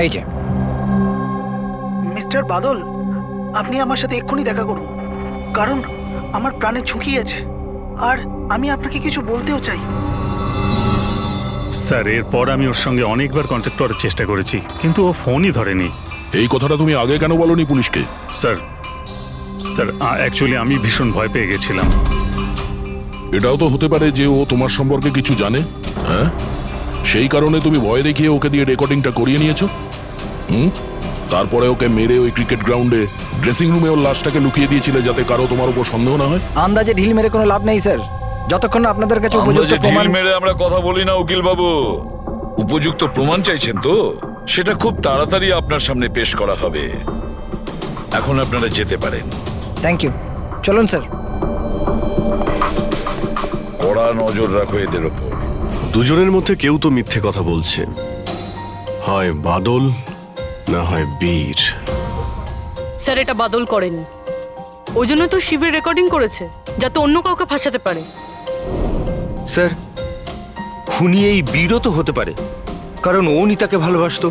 Speaker 9: এই যে
Speaker 8: মিস্টার বাদল, আপনি আমার সাথে এক্ষুনি দেখা করুন, কারণ আমার প্রাণে ঝুঁকি আছে, আর আমি আপনাকে কিছু বলতেও চাই।
Speaker 6: স্যার এরপর আমি ওর সঙ্গে অনেকবার কন্ট্যাক্ট করার চেষ্টা করেছি, কিন্তু ও ফোনই ধরেনি।
Speaker 13: এই কথাটা তুমি আগে কেন বলনি পুলিশকে?
Speaker 6: স্যার স্যার অ্যাকচুয়ালি আমি ভীষণ ভয় পেয়ে গেছিলাম।
Speaker 13: এটাও তো হতে পারে যে ও তোমার সম্পর্কে কিছু জানে। হ্যাঁ, সেই কারণে তুমি ভয় দেখিয়ে ওকে দিয়ে রেকর্ডিংটা করিয়ে নিয়েছো। তারপরে ওকে মেরে ওই ক্রিকেট গ্রাউন্ডে ড্রেসিং রুমে ওর লাশটাকে লুকিয়ে দিয়েছিলে, যাতে কারো তোমার উপর সন্দেহ না হয়।
Speaker 9: আন্দাজে ঢিল মেরে কোনো লাভ নেই স্যার, যতক্ষণ না আপনাদের কাছে উপযুক্ত প্রমাণ।
Speaker 11: ঢিল মেরে আমরা কথা বলি না উকিল বাবু। উপযুক্ত প্রমাণ চাইছেন তো, সেটা খুব তাড়াতাড়ি আপনার সামনে পেশ করা হবে। এখন আপনারা যেতে পারেন।
Speaker 9: থ্যাংক ইউ, চলুন স্যার।
Speaker 11: কড়া নজর রাখো এদের ওপর।
Speaker 3: দুজনের মধ্যে কেউ তো মিথ্যে কথা বলছে, হয় বাদল না হয় বীর।
Speaker 1: স্যার এটা বাদল করেনি, ওই জন্য তো শিবের রেকর্ডিং করেছে যাতে অন্য কাউকে ফাঁসাতে পারে।
Speaker 5: স্যার, খুনি এই বীরও তো হতে পারে, কারণ ও নিতাকে ভালোবাসতো।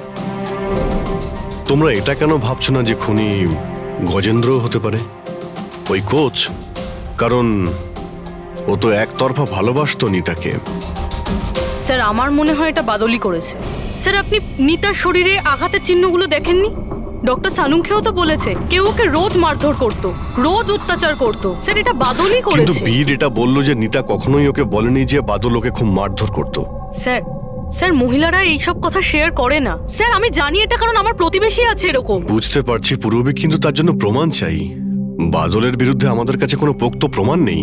Speaker 3: তোমরা এটা কেন ভাবছো না যে খুনি গজেন্দ্র হতে পারে, ওই কোচ? কারণ ও তো একতরফা ভালোবাসতো নিতাকে।
Speaker 1: স্যার আমার মনে হয় এটা বাদলই করেছে। স্যার আপনি নিতার শরীরে আঘাতের চিহ্নগুলো দেখেননি? ডক্টর সানুংখেও তো বলেছে কেউ ওকে রোজ মারধর করতো, রোজ অত্যাচার করতো। স্যার এটা বাদলই
Speaker 3: কিন্তু
Speaker 1: করেছে।
Speaker 3: বীর এটা বললো যে নিতা কখনোই ওকে বলেনি যে বাদল ওকে খুব মারধর করতো।
Speaker 1: স্যার স্যার মহিলারা এইসব কথা শেয়ার করে না। স্যার আমি জানি এটা, কারণ আমার প্রতিবেশী আছে এরকম।
Speaker 3: বুঝতে পারছি পূর্ববী, কিন্তু তার জন্য প্রমাণ চাই। বাদলের বিরুদ্ধে আমাদের কাছে কোনো পোক্ত প্রমাণ নেই।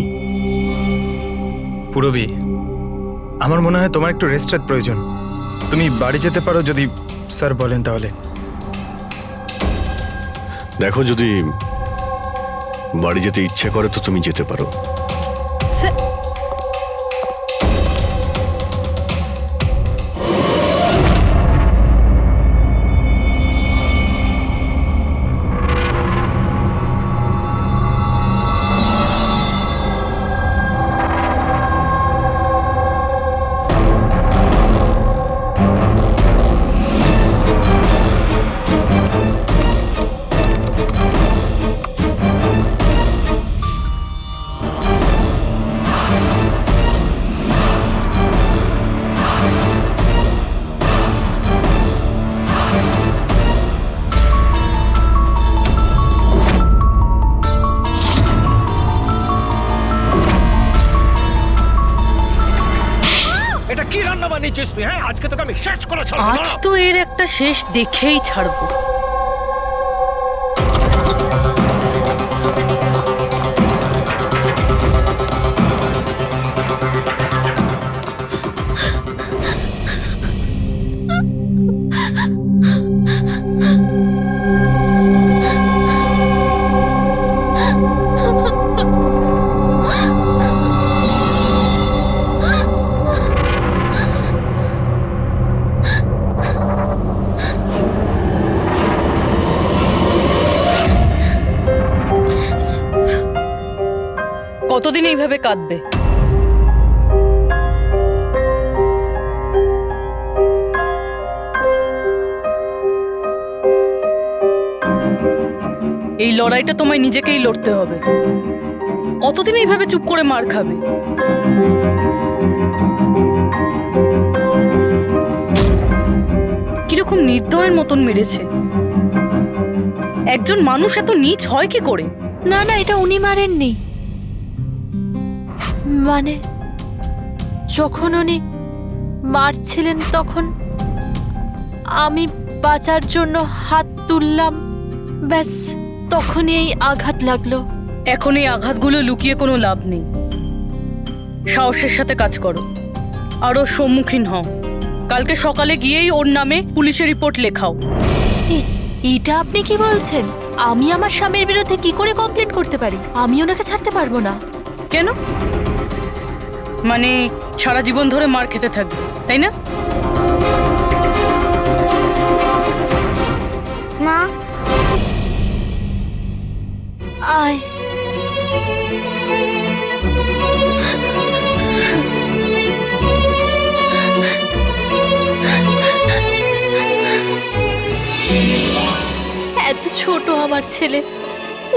Speaker 10: পুরবী, আমার মনে হয় তোমার একটু রেস্টের প্রয়োজন। তুমি বাড়ি যেতে পারো যদি স্যার বলেন তাহলে।
Speaker 3: দেখো, যদি বাড়ি যেতে ইচ্ছে করে তো তুমি যেতে পারো।
Speaker 9: এটা কি রান্না বানিয়েছিস তুই? হ্যাঁ, আজকে তোকে আমি শেষ করে ছাড়বো।
Speaker 1: আজ তো এর একটা শেষ দেখেই ছাড়বো। কতদিন এইভাবে কাঁদবে? এই লড়াইটা তোমায় নিজেকেই লড়তে হবে। কতদিন এইভাবে চুপ করে মার খাবে? কিরকম নির্দয়ের মতন মেরেছে। একজন মানুষ এত নীচ হয় কি করে?
Speaker 14: না না, এটা উনি মারেননি। মানে যখন উনি মারছিলেন তখন আমি বাঁচার জন্য হাত তুললাম, ব্যাস তখনই এই আঘাত লাগলো।
Speaker 1: এখন এই আঘাতগুলো লুকিয়ে কোনো লাভ নেই। সাহসের সাথে কাজ করো, আরও সম্মুখীন হও। কালকে সকালে গিয়েই ওর নামে পুলিশের রিপোর্ট লেখাও।
Speaker 14: এটা আপনি কি বলছেন? আমি আমার স্বামীর বিরুদ্ধে কি করে কমপ্লেন করতে পারি? আমি ওনাকে ছাড়তে পারবো না।
Speaker 1: কেন? মানে সারা জীবন ধরে মার খেতে থাকবে, তাই না?
Speaker 14: মা আয়। এত ছোট আমার ছেলে,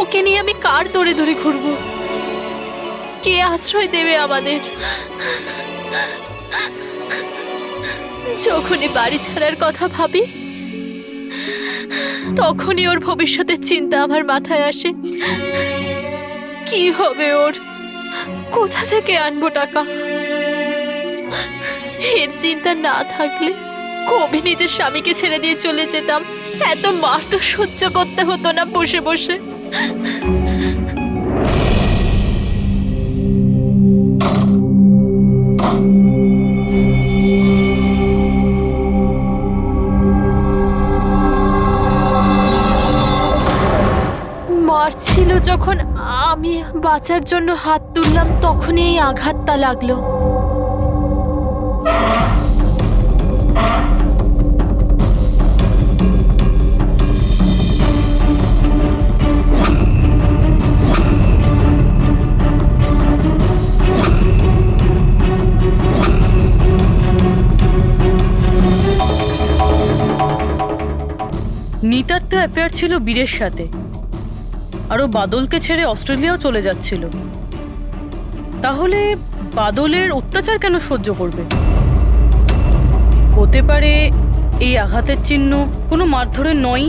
Speaker 14: ওকে নিয়ে আমি কার দৌড়ে দৌড়ে ঘুরবো? কে আশ্রয় দেবে আমাদের? যখনই বাড়ি ছাড়ার কথা ভাবি তখনই ওর ভবিষ্যতের চিন্তা আমার মাথায় আসে। কি হবে ওর? কোথা থেকে আনবো টাকা? এর চিন্তা না থাকলে কবে নিজের স্বামীকে ছেড়ে দিয়ে চলে যেতাম। এত মার তো সহ্য করতে হতো না বসে বসে। যখন আমি বাঁচার জন্য হাত তুললাম তখনই এই আঘাতটা লাগলো।
Speaker 1: নিতার তো অ্যাফেয়ার ছিল বীরের সাথে, আরও বাদলকে ছেড়ে অস্ট্রেলিয়াও চলে যাচ্ছিল। তাহলে বাদলের অত্যাচার কেন সহ্য করবে? হতে পারে এই আঘাতের চিহ্ন কোনো মারধরের নয়।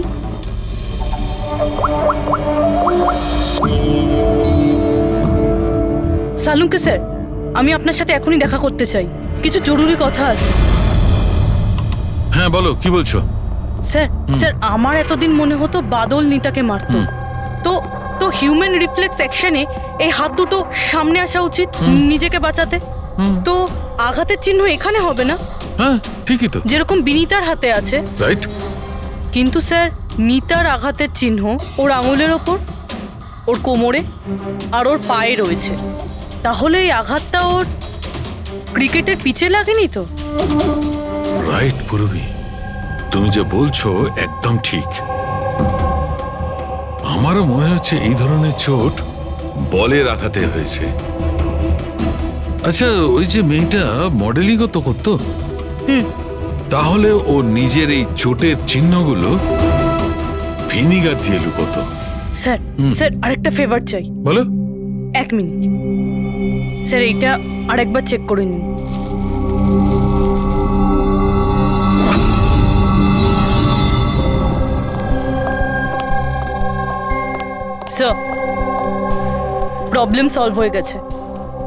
Speaker 1: সালুঙ্কে স্যার, আমি আপনার সাথে এখনই দেখা করতে চাই, কিছু জরুরি কথা আছে।
Speaker 12: হ্যাঁ বলো, কি বলছো?
Speaker 1: স্যার স্যার আমার এতদিন মনে হতো বাদল নিতাকে মারত। তো তো হিউম্যান রিফ্লেক্স অ্যাকশনে এই হাত দুটো সামনে আসা উচিত নিজেকে বাঁচাতে। তো আঘাতের চিহ্ন এখানে হবে না?
Speaker 12: হ্যাঁ ঠিকই তো,
Speaker 1: যেরকম বিনীতার হাতে আছে,
Speaker 12: রাইট?
Speaker 1: কিন্তু স্যার নিতার আঘাতের চিহ্ন ওর আঙুলের ওপর, ওর কোমরে আর ওর পায়ে রয়েছে। তাহলে এই আঘাতটা ওর ক্রিকেটের পিচে লাগেনি তো?
Speaker 12: রাইট পুরবি, তুমি যে বলছো একদম ঠিক। আমারও মনে হচ্ছে এই ধরনের চোট বলের আঘাতে হয়েছে। আচ্ছা, ওই যে মেয়েটা মডেলিংও তো করতো, তাহলে ও নিজের এই চোটের চিহ্নগুলো ভিনিগার দিয়ে লুকোতো।
Speaker 1: স্যার স্যার আরেকটা ফেভার চাই।
Speaker 12: বলো।
Speaker 1: 1 মিনিট স্যার, এইটা আরেকবার চেক করে নিন। স্যার, প্রবলেম সলভ হয়ে গেছে।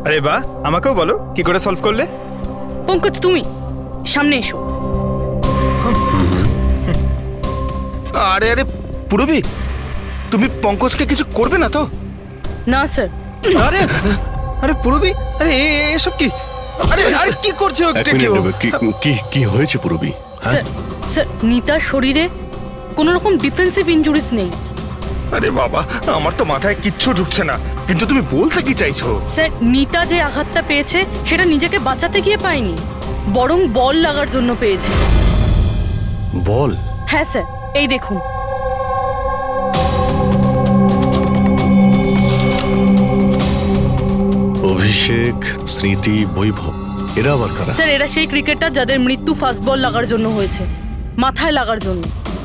Speaker 10: আরে বাহ, আমাকেও বলো কি করে সলভ করলে।
Speaker 1: পঙ্কজ, তুমি সামনে এসো।
Speaker 5: আরে আরে পুরবি, তুমি পঙ্কজকে কিছু করবে না তো?
Speaker 1: না স্যার।
Speaker 10: আরে আরে পুরবি, আরে এসব কি? আরে আরে কি করছে
Speaker 3: এক মিনিট, কি হয়েছে পুরবি?
Speaker 1: স্যার স্যার নিতার শরীরে কোনো রকম ডিফেন্সিভ ইনজুরিজ নেই।
Speaker 5: আরে বাবা, আমার তো মাথায় কিচ্ছু ঢুকছে না, কিন্তু তুমি বলতে কি চাইছো?
Speaker 1: স্যার নিতা যে আঘাতটা পেয়েছে সেটা নিজেকে বাঁচাতে গিয়ে পায়নি, বরং বল লাগার জন্য পেয়েছে।
Speaker 3: বল?
Speaker 1: হ্যাঁ স্যার, এই দেখুন।
Speaker 3: অভিষেক, স্মৃতি, বৈভব, এরা আবার কারা?
Speaker 1: স্যার এরা সেই ক্রিকেটার যাদের মৃত্যু ফাস্ট বল লাগার জন্য হয়েছে, মাথায় লাগার জন্য।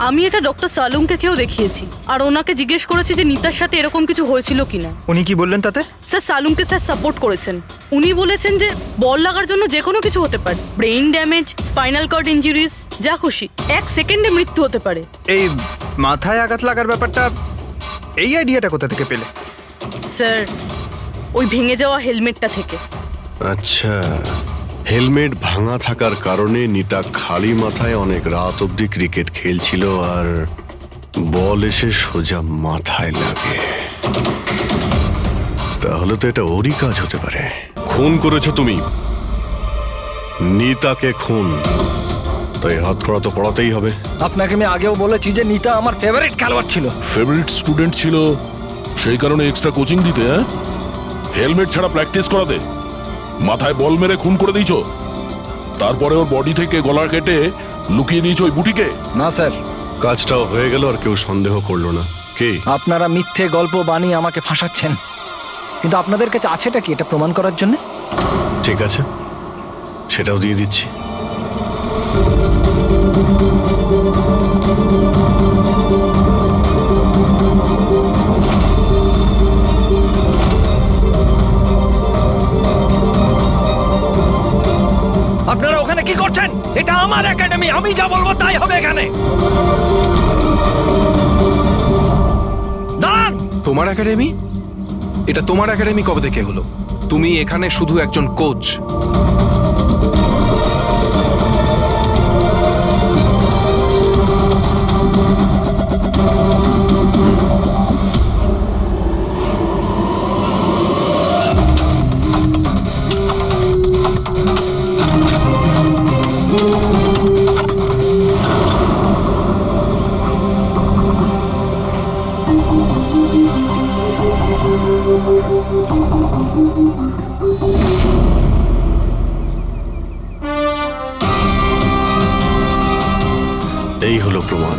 Speaker 1: আমি এটা ডক্টর সালুঙ্কেও দেখিয়েছি, আর ওনাকে জিজ্ঞেস করেছি যে নিতার সাথে এরকম কিছু হয়েছিল কিনা।
Speaker 10: উনি কি বললেন তাতে?
Speaker 1: স্যার সালুঙ্কে স্যার সাপোর্ট করেছেন। উনি বলেছেন যে বল লাগার জন্য যে কোনো কিছু হতে পারে, brain damage, spinal cord injuries, যা খুশি, 1 সেকেন্ডে মৃত্যু হতে পারে।
Speaker 10: এই মাথায় আঘাত লাগার ব্যাপারটা, এই আইডিয়াটা কোথা থেকে পেলে?
Speaker 1: স্যার ওই ভেঙে যাওয়া হেলমেটটা থেকে।
Speaker 3: আচ্ছা, হেলমেট ভাঙা থাকার কারণে নিতা খালি মাথায় অনেক রাত অবধি ক্রিকেট খেলছিল, আর বল এসে সোজা মাথায় লাগে। তাহলে তো এটা ওরই কাজ হতে পারে। খুন করেছো তুমি, নিতাকে খুন, তাই হাত করা তো পড়াতেই হবে।
Speaker 9: আপনাকে আমি আগেও বলেছি যে নিতা আমার ফেভারিট খেলোয়াড় ছিল।
Speaker 13: ফেভারিট স্টুডেন্ট ছিল, সেই কারণে এক্সট্রা কোচিং দিতে? হ্যাঁ, হেলমেট ছাড়া প্র্যাকটিস করাতে, মাথায় বল মেরে খুন করে দিয়েছো, তারপরে ওর বডি থেকে গলা কেটে লুকিয়ে দিয়েছো ওই বুটিকে?
Speaker 9: না স্যার,
Speaker 3: কাজটাও হয়ে গেল আর কেউ সন্দেহ করলো না। কি
Speaker 9: আপনারা মিথ্যে গল্প বানিয়ে আমাকে ফাঁসাচ্ছেন, কিন্তু আপনাদের কাছে আছেটা কি এটা প্রমাণ করার জন্য?
Speaker 3: ঠিক আছে, সেটাও দিয়ে দিচ্ছি।
Speaker 9: আপনারা ওখানে কি করছেন? এটা আমার একাডেমি, আমি যা বলবো তাই হবে এখানে। দাঁড়ান।
Speaker 4: তোমার একাডেমি? এটা তোমার একাডেমি কবে থেকে হলো? তুমি এখানে শুধু একজন কোচ।
Speaker 3: এই হলো প্রমাণ।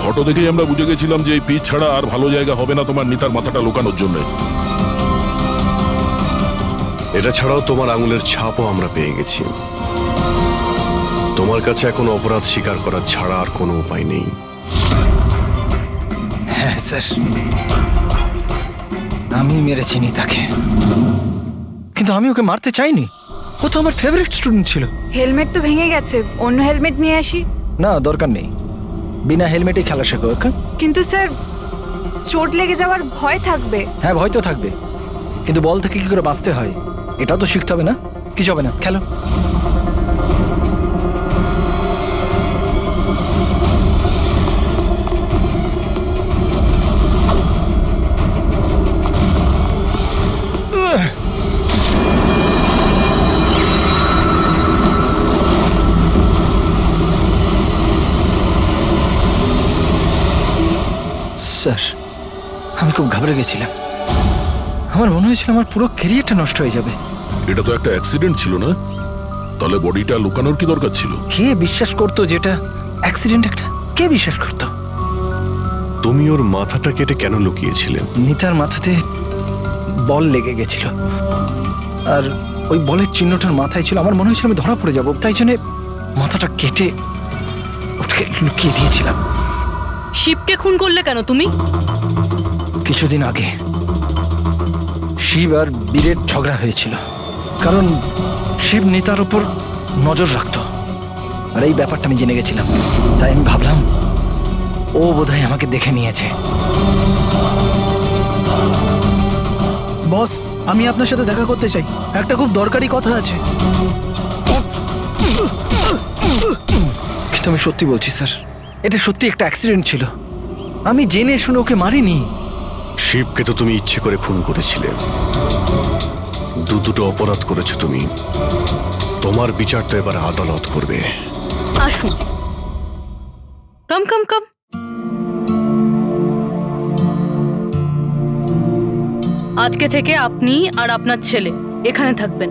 Speaker 13: ফটো দেখেই আমরা বুঝে গেছিলাম যে এই পিচ ছাড়া আর ভালো জায়গা হবে না তোমার নিতার মাথাটা লুকানোর জন্য।
Speaker 3: এটা ছাড়াও তোমার আঙুলের ছাপও আমরা পেয়ে গেছি। তোমার কাছে এখন অপরাধ স্বীকার করা ছাড়া আর কোনো উপায় নেই।
Speaker 9: হ্যাঁ স্যার, আমি মেরেছি নিতাকে, কিন্তু আমি ওকে মারতে চাইনি। ও তো আমার ফেভারিট স্টুডেন্ট ছিল।
Speaker 15: হেলমেট তো ভেঙে গেছে, অন্য হেলমেট নিয়ে আসি।
Speaker 9: না, দরকার নেই, বিনা হেলমেটে খেলা শেখো। ওকে?
Speaker 15: কিন্তু স্যার, চোট লেগে যাওয়ার ভয় থাকবে।
Speaker 9: হ্যাঁ, ভয় তো থাকবে, কিন্তু বল থেকে কি করে বাঁচতে হয় এটাও তো শিখতে হবে না? কিছু হবে না, খেলো। স্যার, আমি খুব ঘাবড়ে গেছিলাম। আমার মনে হয়েছিল আমার পুরো ক্যারিয়ারটা নষ্ট হয়ে যাবে।
Speaker 13: এটা তো একটা অ্যাক্সিডেন্ট ছিল না? তাহলে বডিটা লুকানোর কি দরকার ছিল?
Speaker 9: কে বিশ্বাস করতো যেটা অ্যাক্সিডেন্ট একটা? কে বিশ্বাস করতো?
Speaker 3: তুমি ওর মাথাটা কেটে কেন লুকিয়েছিলে?
Speaker 9: নিতার মাথাতে বল লেগে গেছিল, আর ওই বলের চিহ্নটার মাথায় ছিল। আমার মনে হয়েছিল আমি ধরা পড়ে যাব, তাই জন্য মাথাটা কেটে ওটাকে লুকিয়ে দিয়েছিলাম।
Speaker 1: শিবকে খুন করলে কেন তুমি?
Speaker 9: কিছুদিন আগে শিব আর বীরের ঝগড়া হয়েছিল, কারণ শিব নিতার উপর নজর রাখতো, আর এই ব্যাপারটা আমি জেনে গেছিলাম। তাই আমি ভাবলাম ও বোধহয় আমাকে দেখে নিয়েছে।
Speaker 8: বস, আমি আপনার সাথে দেখা করতে চাই, একটা খুব দরকারি কথা আছে।
Speaker 9: কিন্তু আমি সত্যি বলছি স্যার, এটা সত্যি একটা অ্যাক্সিডেন্ট ছিল। আমি জেনে শুনে ওকে মারিনি।
Speaker 3: শিবকে তো তুমি ইচ্ছে করে খুন করেছিলে। দুটো অপরাধ করেছো তুমি। তোমার বিচার তো এবার আদালত করবে।
Speaker 1: আসুন, কাম কাম কাম। আজকে থেকে আপনি আর আপনার ছেলে এখানে থাকবেন,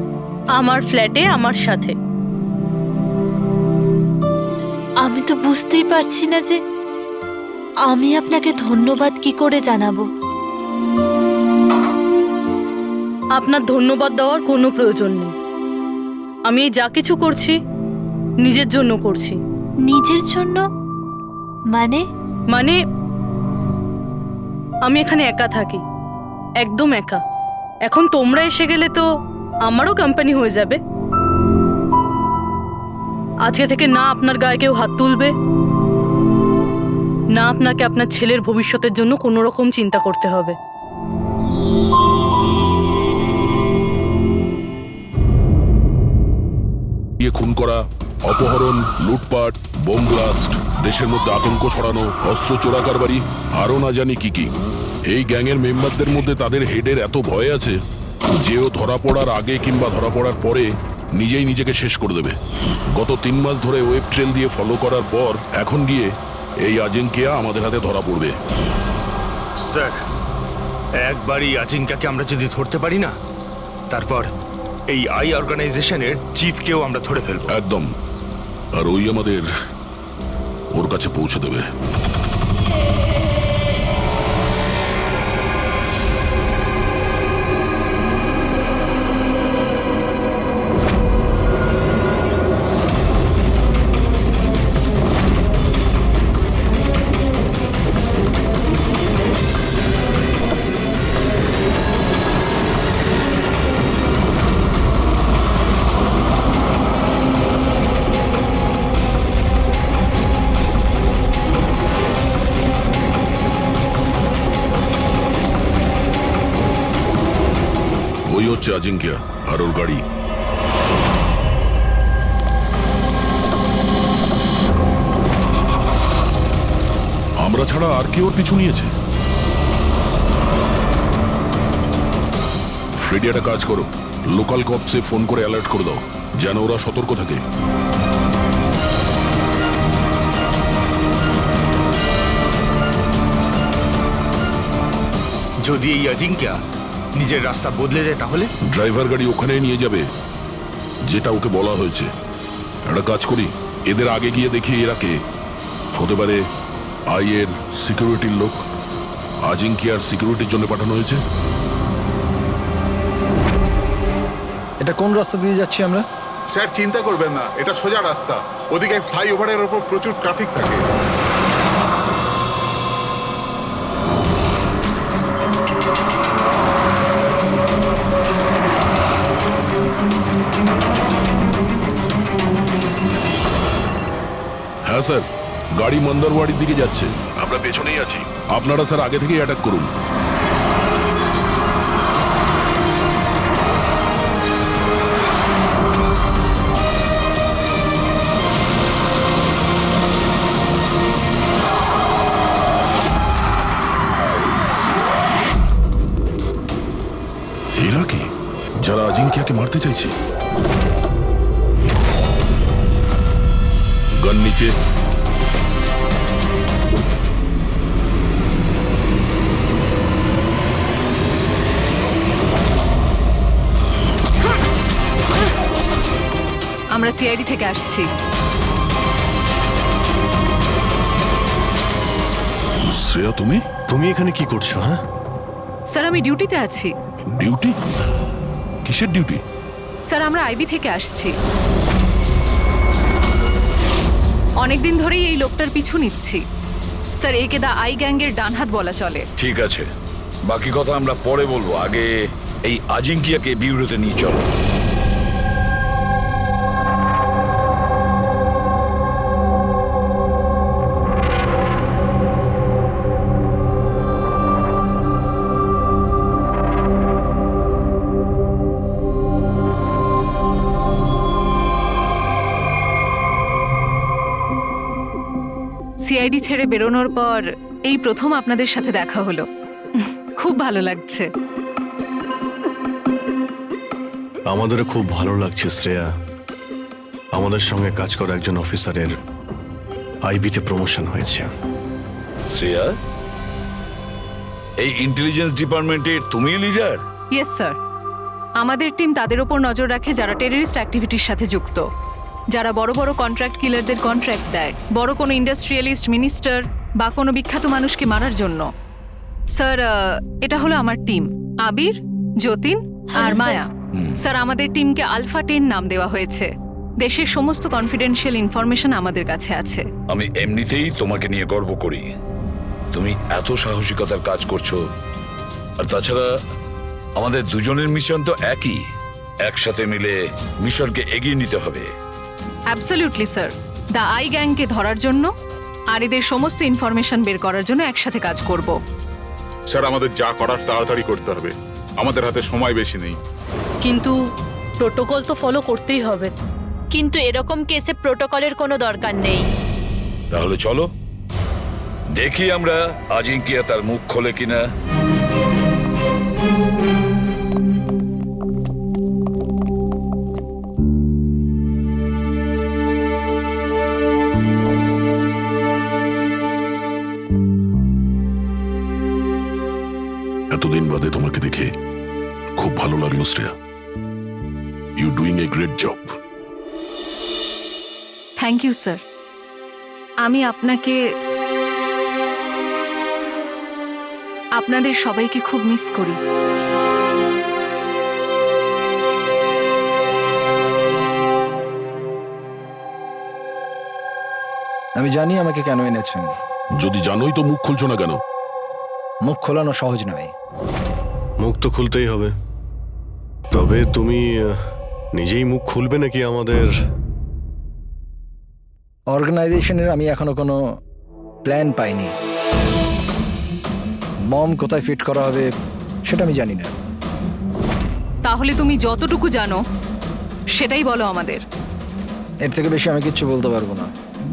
Speaker 1: আমার ফ্ল্যাটে আমার সাথে।
Speaker 14: আমি তো বুঝতেই পারছি না যে আমি আপনাকে ধন্যবাদ কি করে জানাবো।
Speaker 1: আপনার ধন্যবাদ দেওয়ার কোনো প্রয়োজন নেই। আমি এই যা কিছু করছি নিজের জন্য করছি।
Speaker 14: নিজের জন্য? মানে?
Speaker 1: মানে আমি এখানে একা থাকি, একদম একা। এখন তোমরা এসে গেলে তো আমারও কোম্পানি হয়ে যাবে। আজকে থেকে না আপনার গায়ে কেউ হাত তুলবে, না আপনাকে আপনার ছেলের ভবিষ্যতের জন্য কোনো রকম চিন্তা করতে হবে।
Speaker 13: খুন করা, অপহরণ, লুটপাট, বোম ব্লাস্ট, দেশের মধ্যে আতঙ্ক ছড়ানো, অস্ত্র চোরাকারবারি, আরো না জানি কি কি। এই গ্যাংয়ের মেম্বারদের মধ্যে তাদের হেডের এত ভয় আছে যে ও ধরা পড়ার আগে কিংবা ধরা পড়ার পরে নিজেই নিজেকে শেষ করে দেবে। গত 3 মাস ধরে ওয়েব ট্রেল দিয়ে ফলো করার পর এখন গিয়ে এই আজিঙ্কিয়া আমাদের হাতে ধরা পড়বে।
Speaker 5: স্যার, একবারই আজিঙ্কাকে আমরা যদি ধরতে পারি না, তারপর এই আই অর্গানাইজেশনের চিফকেও আমরা ধরে ফেলবো।
Speaker 13: একদম। আর ওই আমাদের ওর কাছে পৌঁছে দেবে। ওই হচ্ছে আজিঙ্কিয়া আর ওর গাড়ি। আমরা ছাড়া আর কেউ ওর পিছু নিয়েছে। ফ্রেডি, একটা কাজ করো, লোকাল কপসে ফোন করে অ্যালার্ট করে দাও যেন ওরা সতর্ক থাকে।
Speaker 5: যদি এই আজিঙ্কিয়া নিজের রাস্তা বদলে যায় তাহলে?
Speaker 13: ড্রাইভার গাড়ি ওখানেই নিয়ে যাবে যেটা ওকে বলা হয়েছে। একটা কাজ করি, এদের আগে গিয়ে দেখি এরা কে হতে পারে। আইয়ের সিকিউরিটির লোক, আজিঙ্কিয়ার সিকিউরিটির জন্য পাঠানো হয়েছে।
Speaker 9: এটা কোন রাস্তা দিয়ে যাচ্ছি আমরা?
Speaker 7: স্যার চিন্তা করবেন না, এটা সোজা রাস্তা। ওদিকে ফ্লাইওভারের ওপর প্রচুর ট্রাফিক থাকে।
Speaker 13: হ্যাঁ স্যার, গাড়ি মন্দারওয়াড়ির দিকে যাচ্ছে। আমরা পেছনেই আছি। আপনারা স্যার আগে থেকেই অ্যাটাক করুন। এরা কি, যারা আজিঙ্কিয়াকে মারতে চাইছে? গান নিচে।
Speaker 1: আমরা সিআইডি থেকে আসছি।
Speaker 13: শ্রেয়া, তুমি
Speaker 3: তুমি এখানে কি করছো? হ্যাঁ
Speaker 1: স্যার, আমি ডিউটিতে আছি।
Speaker 13: ডিউটি? কিসের ডিউটি?
Speaker 1: স্যার, আমরা আইবি থেকে আসছি। অনেকদিন ধরেই এই লোকটার পিছু নিচ্ছি। স্যার, একে দা আই গ্যাংয়ের ডানহাত বলা চলে।
Speaker 11: ঠিক আছে, বাকি কথা আমরা পরে বলবো। আগে এই আজিঙ্কিয়াকে বিউরোতে নিয়ে চলো।
Speaker 1: সিআইডি ছেড়ে বেরোনোর পর এই প্রথম আপনাদের সাথে দেখা হলো। খুব ভালো লাগছে।
Speaker 3: আমাদেরও খুব ভালো লাগছে শ্রেয়া। আমাদের সঙ্গে কাজ করা একজন অফিসারের আইবিতে প্রমোশন হয়েছে।
Speaker 11: শ্রেয়া, এই ইন্টেলিজেন্স ডিপার্টমেন্টের তুমি লিডার?
Speaker 1: Yes sir. আমাদের টিম তাদের ওপর নজর রাখে যারা টেররিস্ট অ্যাক্টিভিটির সাথে যুক্ত, যারা বড় বড় কন্ট্রাক্ট কিলারদের কন্ট্রাক্ট দেয়, বড় কোনো ইন্ডাস্ট্রিয়ালিস্ট, মিনিস্টার বা কোনো বিখ্যাত মানুষকে মারার জন্য। স্যার, এটা হলো আমার টিম, আবির, যতীন আর মায়া। স্যার, আমাদের টিমকে আলফা 10 নাম দেওয়া হয়েছে। দেশের সমস্ত কনফিডেন্সিয়াল ইনফরমেশন আমাদের কাছে আছে।
Speaker 11: আমি এমনিতেই তোমাকে নিয়ে গর্ব করি। তুমি এত সাহসিকতার কাজ করছো। আর তাছাড়া আমাদের দুজনের মিশন তো একই, একসাথে মিলে মিশনকে এগিয়ে নিতে হবে।
Speaker 1: Absolutely sir. দ্য আই গ্যাংকে ধরার জন্য আর এদের সমস্ত ইনফরমেশন বের করার জন্য একসাথে কাজ করব।
Speaker 7: স্যার, আমাদের যা করার তাড়াতাড়ি করতে হবে, আমাদের হাতে সময় বেশি নেই।
Speaker 1: কিন্তু প্রোটোকল তো ফলো করতেই হবে।
Speaker 14: কিন্তু এরকম কেসে প্রোটোকলের কোনো দরকার নেই।
Speaker 11: তাহলে চলো দেখি আমরা আজিঙ্কিয়া তার মুখ খোলে কিনা।
Speaker 13: এতদিন বাদে তোমাকে দেখে খুব ভালো লাগলো Shreya. You doing a great job.
Speaker 1: Thank you sir. আমি আপনাদের সবাইকে খুব মিস করি।
Speaker 9: আমি জানি আমাকে কেন এনেছেন।
Speaker 13: যদি জানোই তো মুখ খুলছো না কেন?
Speaker 9: মুখ খোলানো সহজ নয়।
Speaker 3: মুখ তো খুলতেই হবে। তবে তুমি নিজেই মুখ খুলবে নাকি আমাদের?
Speaker 9: অর্গানাইজেশনের আমি এখনো কোনো প্ল্যান পাইনি। বম কোথায় ফিট করা হবে সেটা আমি জানি না।
Speaker 1: তাহলে তুমি যতটুকু জানো সেটাই বলো আমাদের।
Speaker 9: এর থেকে বেশি আমি কিচ্ছু বলতে পারবো না।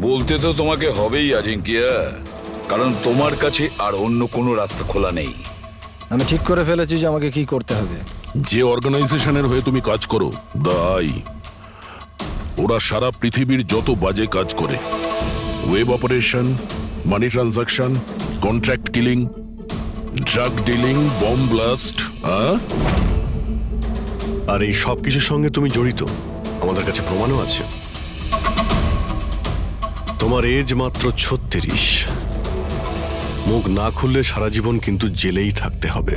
Speaker 11: বলতে তো তোমাকে হবেই আজিঙ্কিয়া, কারণ তোমার কাছে আর অন্য কোনো রাস্তা খোলা নেই।
Speaker 9: আমি ঠিক করে ফেলেছি যে আমাকে কি করতে হবে।
Speaker 13: যে অর্গানাইজেশনের হয়ে তুমি কাজ করো, দ্য আই, ওরা সারা পৃথিবীর যত বাজে কাজ করে, web operation, money transaction, contract killing, drug dealing, bomb blast, হ্যাঁ?
Speaker 3: আর এই সব কিছুর সঙ্গে তুমি জড়িত, আমাদের কাছে প্রমাণও আছে। তোমার এজ মাত্র 36। মুখ না খুললে সারা জীবন কিন্তু জেলেই থাকতে হবে।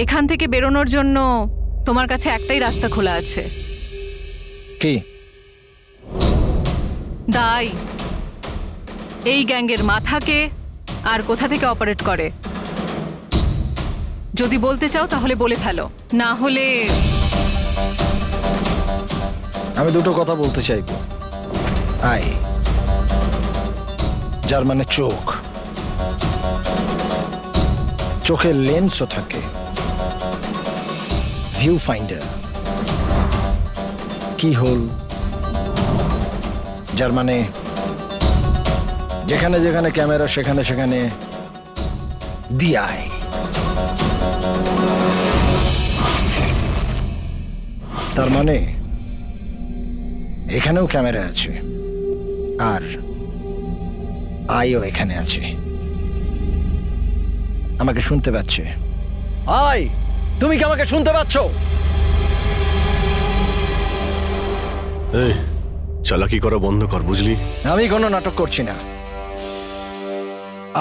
Speaker 16: এখান থেকে বেরোনোর জন্য তোমার কাছে একটাই রাস্তা খোলা আছে।
Speaker 9: কি?
Speaker 16: দাই এই গ্যাংয়ের মাথাকে আর কোথা থেকে অপারেট করে যদি বলতে চাও তাহলে বলে ফেলো, না হলে
Speaker 9: আমি দুটো কথা বলতে চাইব। আই, যার মানে চোখ, চোখের লেন্সও থাকে, ভিউ ফাইন্ডার, কি হোল, যার মানে যেখানে যেখানে ক্যামেরা সেখানে সেখানে দিয়াই। তার মানে এখানেও ক্যামেরা আছে আর আইও এখানে আছে। আমাকে শুনতে পাচ্ছে? আই, তুমি কি আমাকে শুনতে পাচ্ছ?
Speaker 3: এই চালাকি করা বন্ধ কর, বুঝলি?
Speaker 9: আমি কোনো নাটক করছি না।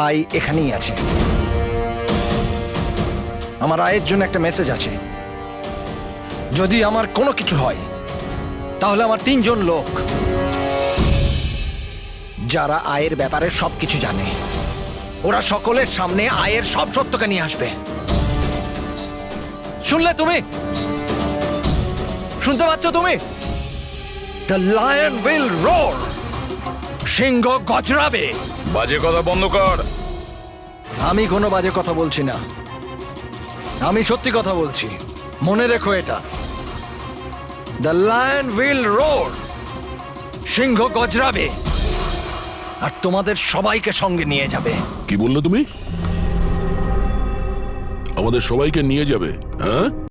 Speaker 9: আই এখানেই আছে। আমার আয়ের জন্য একটা মেসেজ আছে। যদি আমার কোনো কিছু হয় তাহলে আমার 3 জন লোক যারা আয়ের ব্যাপারে সবকিছু জানে, ওরা সকলের সামনে আয়ের সব সত্যকে নিয়ে আসবে। শুনলে তুমি? শুনতে পাচ্ছ তুমি? The lion will roar. সিংহ গজরাবে।
Speaker 11: বাজে কথা বন্ধ কর।
Speaker 9: আমি কোনো বাজে কথা বলছি না, আমি সত্যি কথা বলছি। মনে রেখো এটা। The lion will roar. সিংহ গজরাবে আর তোমাদের সবাইকে সঙ্গে নিয়ে যাবে।
Speaker 13: কি বললে তুমি? আমাদের সবাইকে নিয়ে যাবে? হ্যাঁ?